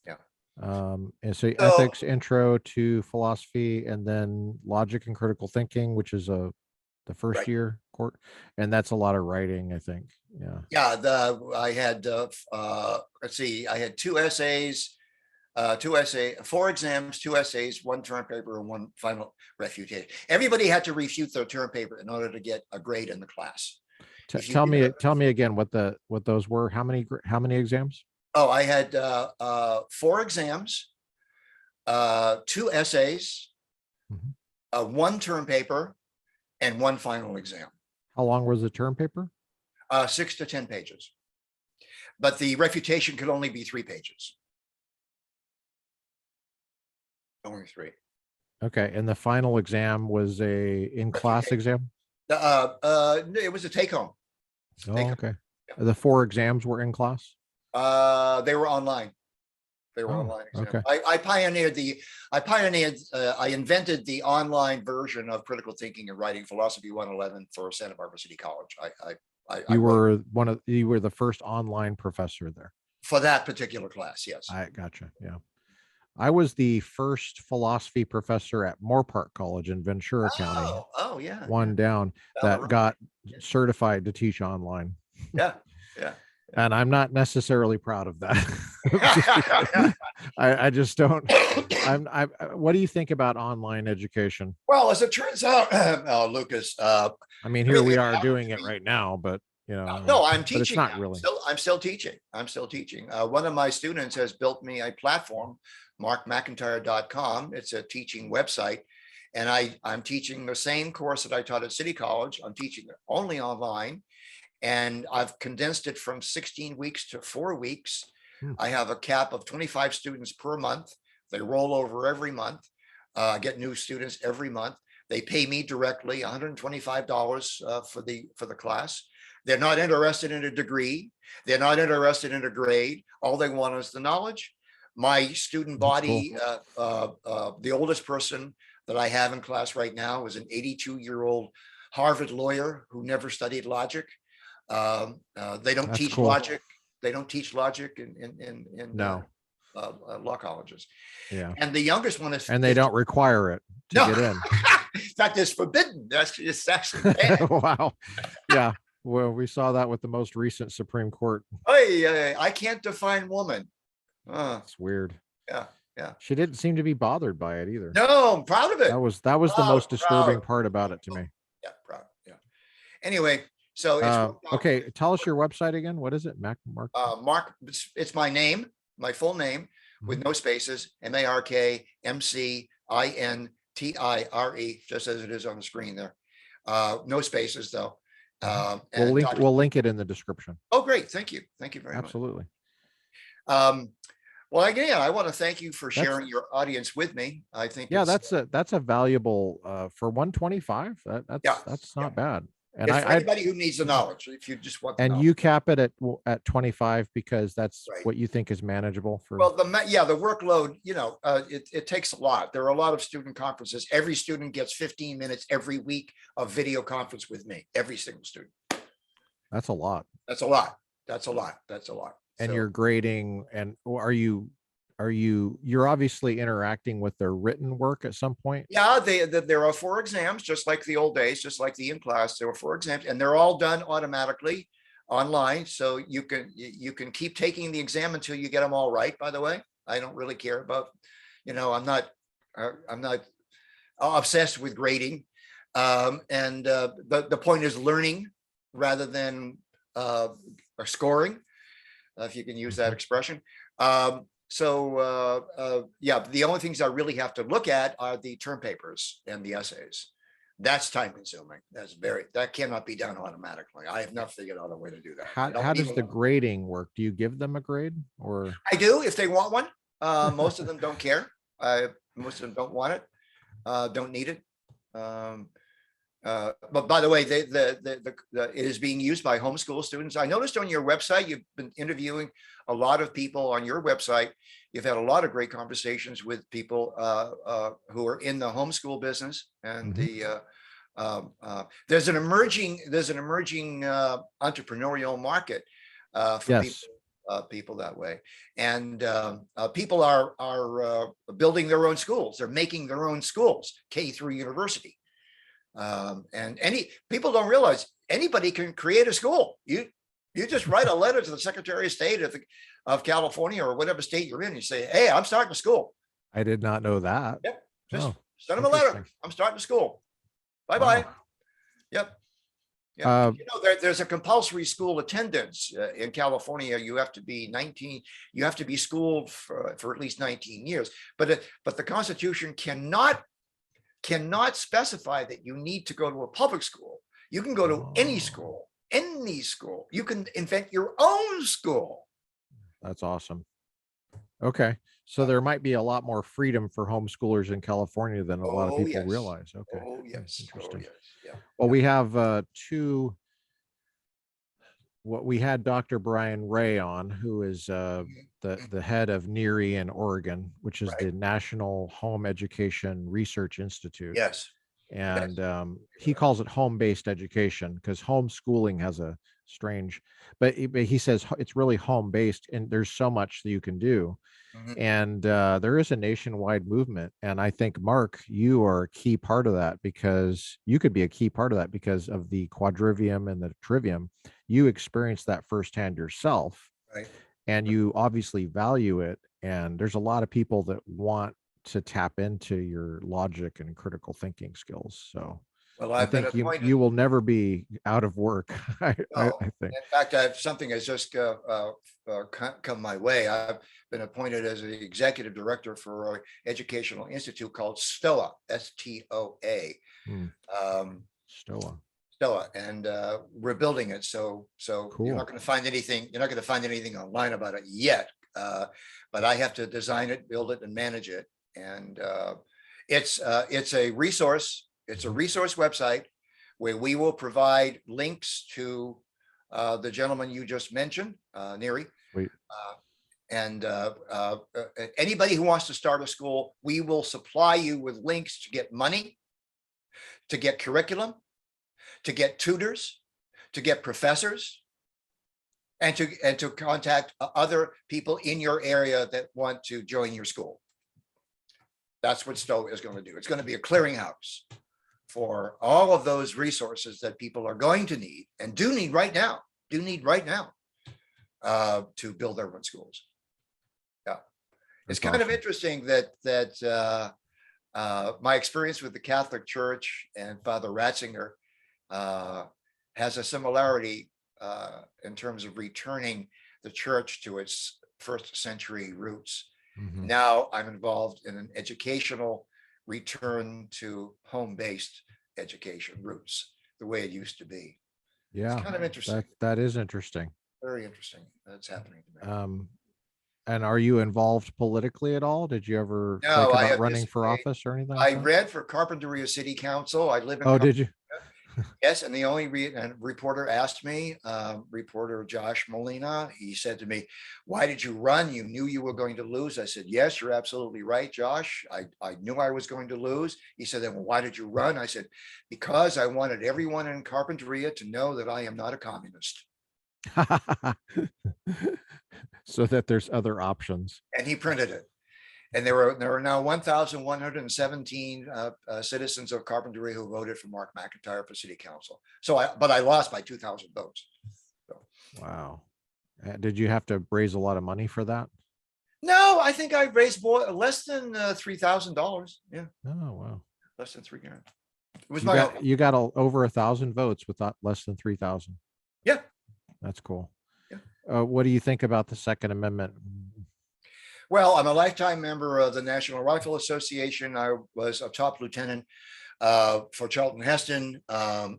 Yeah. And so ethics, intro to philosophy, and then logic and critical thinking, which is the first year court, and that's a lot of writing, I think. I had I had 2 essays, 4 exams, 2 essays, 1 term paper, and 1 final refutation. Everybody had to refute their term paper in order to get a grade in the class. Tell me again what those were. How many exams? Oh, I had 4 exams, 2 essays, 1 term paper, and 1 final exam. How long was the term paper? 6 to 10 pages. But the refutation could only be 3 pages. Only 3. Okay. And the final exam was a in-class exam? It was a take home. Oh, okay. The 4 exams were in class? They were online. They were Oh, online exams. okay. I invented the online version of critical thinking and writing philosophy 111 for Santa Barbara City College. You were the first online professor there. For that particular class, yes. I gotcha. Yeah. I was the first philosophy professor at Moore Park College in Ventura County. Oh, yeah. One down that got certified to teach online. Yeah. And I'm not necessarily proud of that. I just don't. What do you think about online education? Well, as it turns out, Lucas, I mean, here we are doing it right now, but no, I'm teaching. But it's not really. I'm still teaching. One of my students has built me a platform, McIntire.com. It's a teaching website. And I'm teaching the same course that I taught at City College. I'm teaching it only online. And I've condensed it from 16 weeks to 4 weeks. I have a cap of 25 students per month. They roll over every month. I get new students every month. They pay me directly $125 for the class. They're not interested in a degree. They're not interested in a grade. All they want is the knowledge. My student body, the oldest person that I have in class right now is an 82-year-old Harvard lawyer who never studied logic. They don't teach logic. They don't teach logic in law colleges. Yeah. And the youngest one is, and they don't require it to get in. In fact, it's forbidden. It's actually bad. Wow. Yeah. Well, we saw that with the most recent Supreme Court. I can't define woman. It's weird. Yeah. She didn't seem to be bothered by it either. No, I'm proud of it. That was the most disturbing part about it to me. Yeah, proud. Yeah. Anyway, so it's okay. Tell us your website again. What is it? Mark. It's my name, my full name, with no spaces. MarkMcintire, just as it is on the screen there. No spaces though. We'll link it in the description. Oh, great! Thank you very much. Absolutely. Well, again, I want to thank you for sharing your audience with me. I think that's a valuable for 125. That's not bad. And it's for anybody who needs the knowledge, if you just want. And you cap it at 25 because that's what you think is manageable for. Well, the workload, it takes a lot. There are a lot of student conferences. Every student gets 15 minutes every week of video conference with me. Every single student. That's a lot. That's a lot. And you're grading, and you're obviously interacting with their written work at some point? Yeah, there are 4 exams, just like the old days, just like the in class. There were 4 exams, and they're all done automatically online. So you can keep taking the exam until you get them all right. By the way, I don't really care about, I'm not obsessed with grading. And the point is learning rather than scoring, if you can use that expression. The only things I really have to look at are the term papers and the essays. That's time consuming. That cannot be done automatically. I have not figured out a way to do that. How does the grading work? Do you give them a grade, or? I do if they want one. Most of them don't care. Most of them don't want it. Don't need it. But by the way, it is being used by homeschool students. I noticed on your website, you've been interviewing a lot of people on your website. You've had a lot of great conversations with people who are in the homeschool business, and there's an emerging entrepreneurial market for people that way, and people are building their own schools. They're making their own schools, K through university. And people don't realize anybody can create a school. You just write a letter to the Secretary of State of California or whatever state you're in. You say, "Hey, I'm starting a school." I did not know that. Yep. Just send them a letter. I'm starting a school. Bye-bye. Wow. Yep. Yeah. There's a compulsory school attendance in California. You have to be 19. You have to be schooled for at least 19 years. But the Constitution cannot specify that you need to go to a public school. You can go to any school. You can invent your own school. That's awesome. Okay. So there might be a lot more freedom for homeschoolers in California than a lot of Oh, people yes. realize. Okay. Oh, That's yes. Oh, interesting. yes. Yeah. Well, Yeah. we have what we had Dr. Brian Ray on, who is the head of NERI in Oregon, which is Right. the National Home Education Research Institute. Yes. Yes. And he calls it home-based education because homeschooling has a strange, but he says it's really home-based, and there's so much that you can do. Mhm. And there is a nationwide movement, and I think, Mark, you are a key part of that, because you could be a key part of that because of the quadrivium and the trivium. You experienced that firsthand yourself, Right. and you obviously value it. And there's a lot of people that want to tap into your logic and critical thinking skills. So Well, I I've been think you appointed. will never be out of work. I No. think. In fact, I have something has just come my way. I've been appointed as the executive director for an educational institute called STOA, STOA. Hmm. Stoa. STOA, and we're building it. So you're Cool. not going to find anything. You're not going to find anything online about it yet. But I have to design it, build it, and manage it. And it's a resource. It's a resource website where we will provide links to the gentleman you just mentioned, Neri. Sweet. And anybody who wants to start a school, we will supply you with links to get money, to get curriculum, to get tutors, to get professors, and to contact other people in your area that want to join your school. That's what Stowe is going to do. It's going to be a clearinghouse for all of those resources that people are going to need and do need right now, to build their own schools. Yeah. It's kind of interesting that my experience with the Catholic Church and Father Ratzinger has a similarity in terms of returning the church to its first century roots. Mhm. Now I'm involved in an educational return to home-based education roots, the way it used to be. Yeah, It's kind of interesting. that is interesting. Very interesting. That's happening to me. And are you involved politically at all? Did you ever No, think I about have running just for made- office or anything I like that? read for Carpinteria City Council. I live in. Oh, did you? Yes, and the only reporter asked me, reporter Josh Molina, he said to me, "Why did you run? You knew you were going to lose." I said, "Yes, you're absolutely right, Josh. I knew I was going to lose." He said, "Then why did you run?" I said, "Because I wanted everyone in Carpinteria to know that I am not a communist." So that there's other options. And he printed it. And there are now 1,117 citizens of Carpinteria who voted for Mark McIntire for city council. But I lost by 2,000 votes. So. Wow. Did you have to raise a lot of money for that? No, I think I raised less than $3,000. Yeah. Oh, wow. Less than $3,000. It was you got over 1,000 votes with less than 3,000. Yeah. That's cool. Yeah. What do you think about the Second Amendment? Well, I'm a lifetime member of the National Rifle Association. I was a top lieutenant for Charleton Heston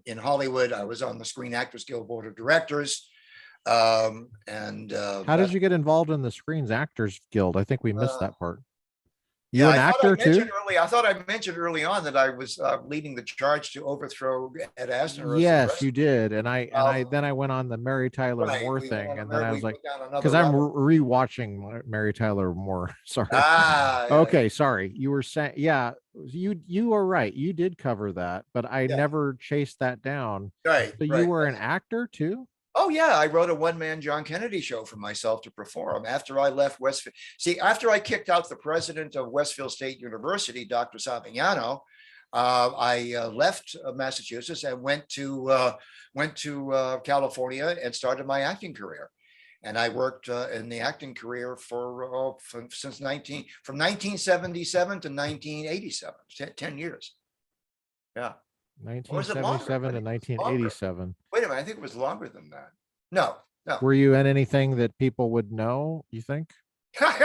in Hollywood. I was on the Screen Actors Guild Board of Directors. How did you get involved in the Screen Actors Guild? I think we missed that part. You an actor too? I thought I mentioned early on that I was leading the charge to overthrow Ed Asner. Yes, you did. And then I went on the Mary Tyler Moore thing, and then I was like, because I'm rewatching Mary Tyler Moore. Sorry. Okay, sorry. You were saying, yeah, you were right. You did cover that, but I never chased that down. Right. So you were an actor too? Oh yeah, I wrote a one-man John Kennedy show for myself to perform after I left Westfield. See, after I kicked out the president of Westfield State University, Dr. Savignano, I left Massachusetts and went to California and started my acting career. And I worked in the acting career from 1977 to 1987, 10 years. Yeah. 1977 to 1987. Wait a minute, I think it was longer than that. No. Were you in anything that people would know, you think? That's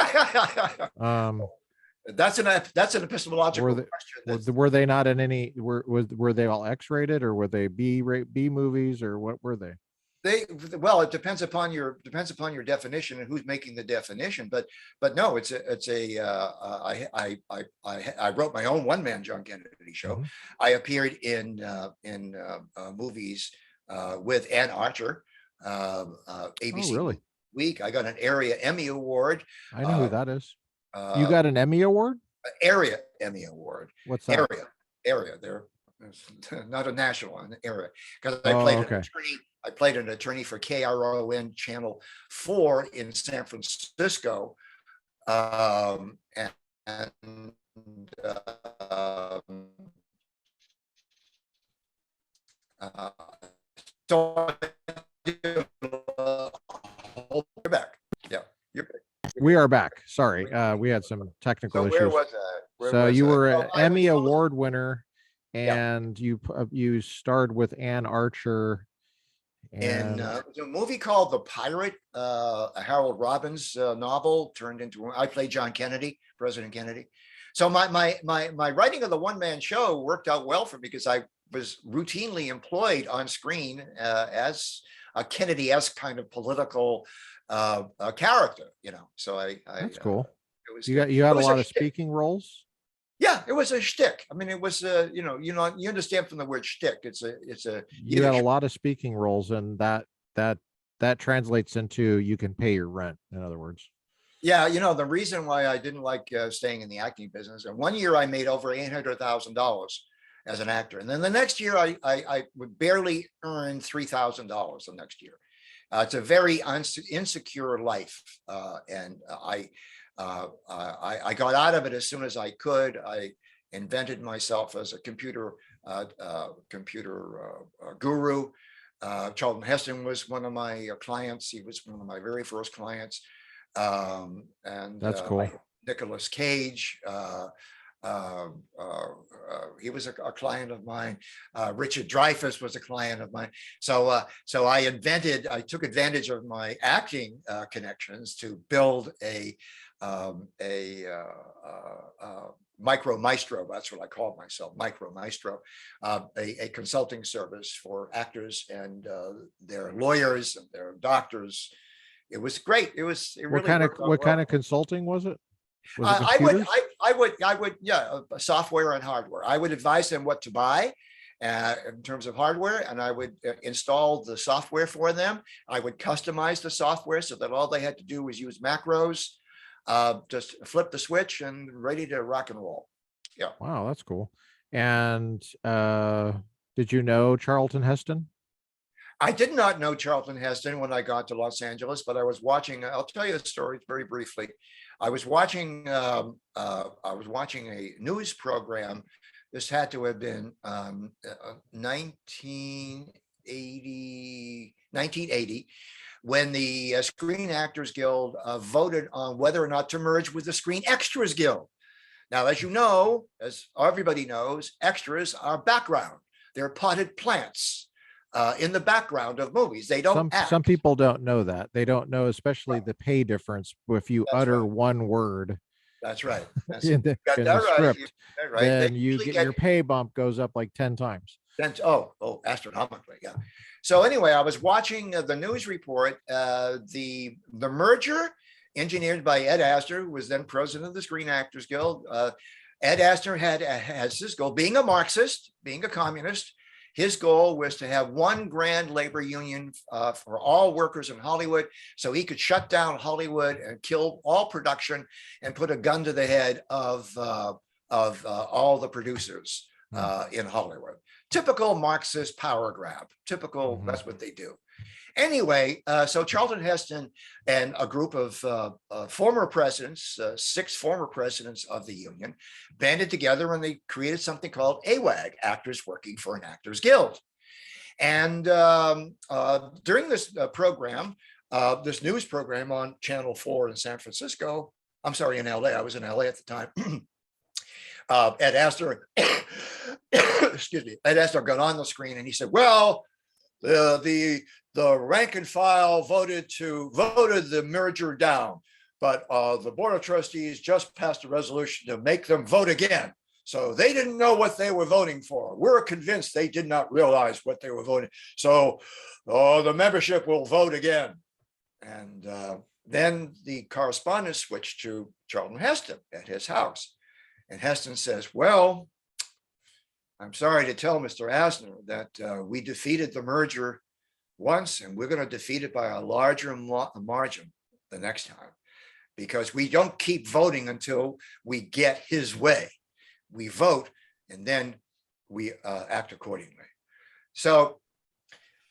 an epistemological question. Were they not in any? Were they all X-rated, or were they B movies, or what were they? Well, it depends upon your definition and who's making the definition, but no, I wrote my own one-man John Kennedy show. Mhm. I appeared in movies with Ann Archer, ABC really? Week. I got an area Emmy Award. I know who that is. You uh, got an Emmy award? Area Emmy Award. What's that? Area. There, not a national one. Area, because Okay. I played an attorney for KRON Channel 4 in San Francisco, and so you're back. Yeah, you're back. We are back. Sorry, we had some technical So issues. where was I? So you were an I Emmy was- award winner, and you starred with Ann Archer in and a movie called The Pirate, a Harold Robbins novel turned into. I played John Kennedy, President Kennedy. So my writing of the one-man show worked out well for me because I was routinely employed on screen as a Kennedy-esque kind of political character, So that's cool. It was You had it a was lot of shtick. speaking roles. Yeah, it was a shtick. I mean, it was you understand from the word shtick. It's a You had a Yiddish. lot of speaking roles, and that translates into you can pay your rent. In other words, Yeah, the reason why I didn't like staying in the acting business, and one year I made over $800,000 as an actor, and then the next year I would barely earn $3,000 the next year. It's a very insecure life, and I got out of it as soon as I could. I invented myself as a computer guru. Charleton Heston was one of my clients. He was one of my very first clients. And that's cool. Nicolas Cage, he was a client of mine. Richard Dreyfuss was a client of mine. So I took advantage of my acting connections to build a micro maestro. That's what I called myself, micro maestro, a consulting service for actors and their lawyers and their doctors. It was great. It really What kind well. of consulting was it? Was it I computers? would, yeah, software and hardware. I would advise them what to buy in terms of hardware, and I would install the software for them. I would customize the software so that all they had to do was use macros, just flip the switch and ready to rock and roll. Yeah. Wow, that's cool. And did you know Charlton Heston? I did not know Charlton Heston when I got to Los Angeles, but I was watching. I'll tell you the story very briefly. I was watching a news program. This had to have been 1980, when the Screen Actors Guild voted on whether or not to merge with the Screen Extras Guild. Now, as you know, as everybody knows, extras are background. They're potted plants in the background of movies. They don't act. Some people don't know that. They don't know, especially the pay difference. If you utter one word That's right. in the script, then you get your pay bump goes up like 10 times. Astronomically, yeah. So anyway, I was watching the news report. The merger engineered by Ed Asner, who was then president of the Screen Actors Guild. Ed Asner has his goal, being a Marxist, being a communist. His goal was to have one grand labor union for all workers in Hollywood, so he could shut down Hollywood and kill all production and put a gun to the head of all the producers in Hollywood. Typical Marxist power grab. Typical, that's what they do. Anyway, so Charlton Heston and a group of former presidents, 6 former presidents of the union, banded together and they created something called AWAG, Actors Working for an Actors Guild. And during this program, this news program on Channel 4 in San Francisco, I'm sorry, in LA, I was in LA at the time, Ed Asner, excuse me, Ed Asner got on the screen and he said, well, the rank and file voted the merger down, but the board of trustees just passed a resolution to make them vote again. So they didn't know what they were voting for. We're convinced they did not realize what they were voting. So the membership will vote again. And then the correspondence switched to Charlton Heston at his house. And Heston says, well, I'm sorry to tell Mr. Asner that we defeated the merger once, and we're going to defeat it by a larger margin the next time, because we don't keep voting until we get his way. We vote, and then we act accordingly. So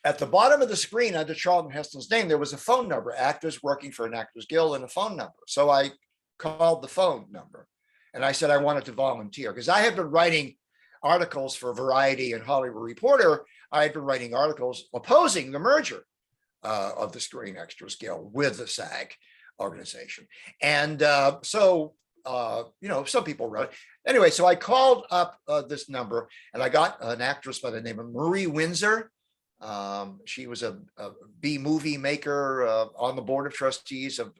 at the bottom of the screen under Charlton Heston's name, there was a phone number, actors working for an Actors Guild, and a phone number. So I called the phone number, and I said I wanted to volunteer, because I had been writing articles for Variety and Hollywood Reporter. I had been writing articles opposing the merger of the Screen Actors Guild with the SAG organization. And so some people wrote. Anyway, so I called up this number, and I got an actress by the name of Marie Windsor. She was a B movie maker on the board of trustees of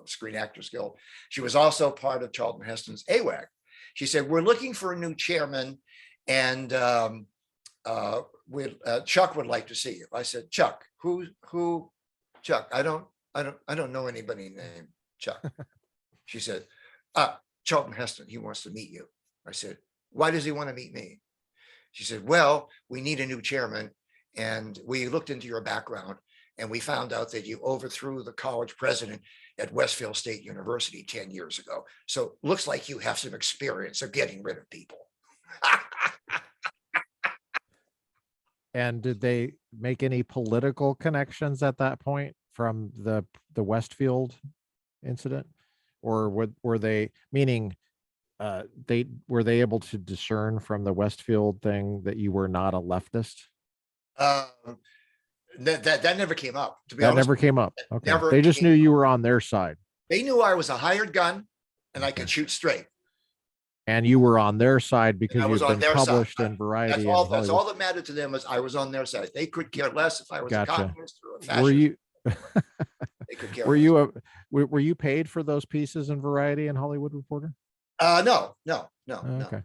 Screen Actors Guild. She was also part of Charlton Heston's AWAG. She said, we're looking for a new chairman, and Chuck would like to see you. I said, Chuck, who Chuck? I don't know anybody named Chuck. She said, Charlton Heston, he wants to meet you. I said, why does he want to meet me? She said, well, we need a new chairman, and we looked into your background, and we found out that you overthrew the college president at Westfield State University 10 years ago. So looks like you have some experience of getting rid of people. And did they make any political connections at that point from the Westfield incident? Or were they, meaning were they able to discern from the Westfield thing that you were not a leftist? That never came up, to be That honest. never came up. Okay. Never They just came knew you were on their side. They knew I was a hired gun and I could shoot straight. And you were on their side because was you've on been their published side. in Variety. That's and all Hollywood. that mattered to them, was I was on their side. They could care less if I was Gotcha. a communist or a fascist. Were you They could care were less. you were you paid for those pieces in Variety and Hollywood Reporter? No. Okay.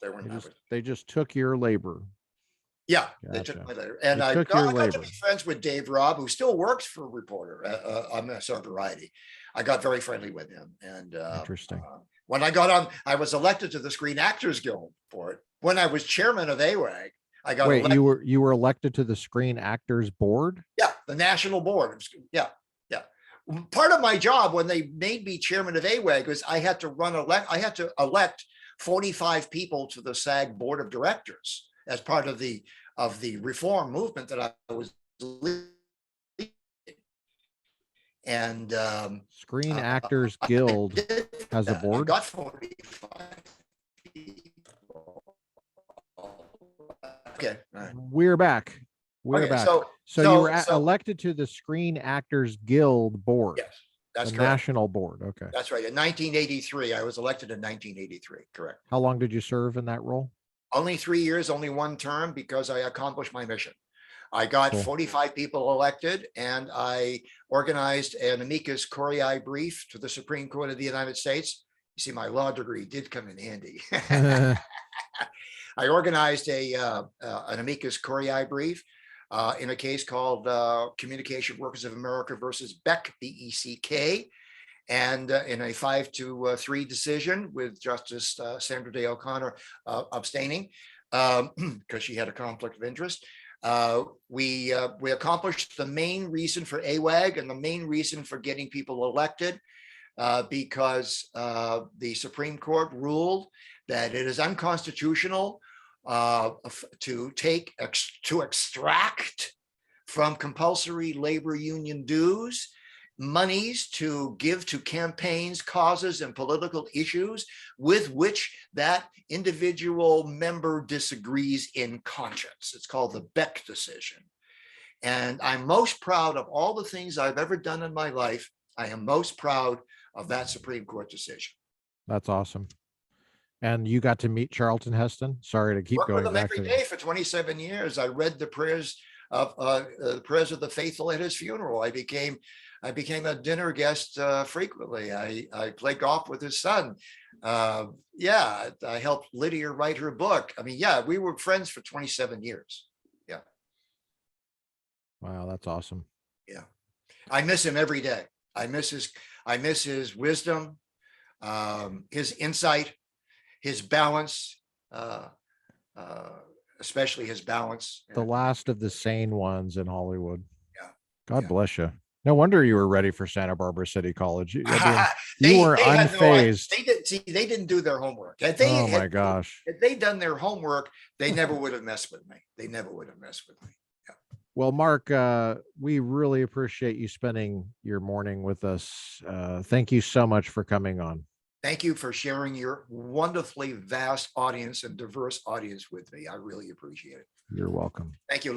They weren't. They just took your labor. Yeah, Gotcha. they took my letter, and They I took your got to labor. be friends with Dave Robb, who still works for Reporter on Variety. I got very friendly with him, and Interesting. when I got on, I was elected to the Screen Actors Guild for it. When I was chairman of AWAG, I got Wait, elected. you were elected to the Screen Actors Board? Yeah, the national board. Yeah. Part of my job when they made me chairman of AWAG was I had to elect 45 people to the SAG board of directors as part of the reform movement that I was leading. And Screen Actors Guild has a board? I got 45 people. Okay. All right. We're back. We're Okay, back. so you were elected to the Screen Actors Guild Board. yes, that's the correct. national board. Okay. That's right. In 1983, I was elected in 1983. Correct. How long did you serve in that role? Only 3 years, only one term, because I accomplished my mission. I got Cool. 45 people elected, and I organized an amicus curiae brief to the Supreme Court of the United States. You see, my law degree did come in handy. I organized an amicus curiae brief in a case called Communication Workers of America versus Beck, B-E-C-K, and in a 5-3 decision with Justice Sandra Day O'Connor abstaining because she had a conflict of interest. We accomplished the main reason for AWAG and the main reason for getting people elected because the Supreme Court ruled that it is unconstitutional to extract from compulsory labor union dues monies to give to campaigns, causes, and political issues with which that individual member disagrees in conscience. It's called the Beck Decision. And I'm most proud of all the things I've ever done in my life. I am most proud of that Supreme Court decision. That's awesome. And you got to meet Charlton Heston? Sorry to keep Worked going with him back every to day for 27 years. I read the prayers of the faithful at his funeral. I became I became a dinner guest frequently. I played golf with his son. Yeah, I helped Lydia write her book. I mean, yeah, we were friends for 27 years. Yeah. Wow, that's awesome. Yeah. I miss him every day. I miss his wisdom, his insight, his balance, especially his balance. The last of the sane ones in Hollywood. Yeah. God Yeah. bless you. No wonder you were ready for Santa Barbara City College. I mean, They you were had unfazed. they didn't do their homework. Oh my gosh. If they'd done their homework, they never would have messed with me. They never would have messed with me. Yeah. Well, Mark, we really appreciate you spending your morning with us. Thank you so much for coming on. Thank you for sharing your wonderfully vast audience and diverse audience with me. I really appreciate it. You're welcome. Thank you.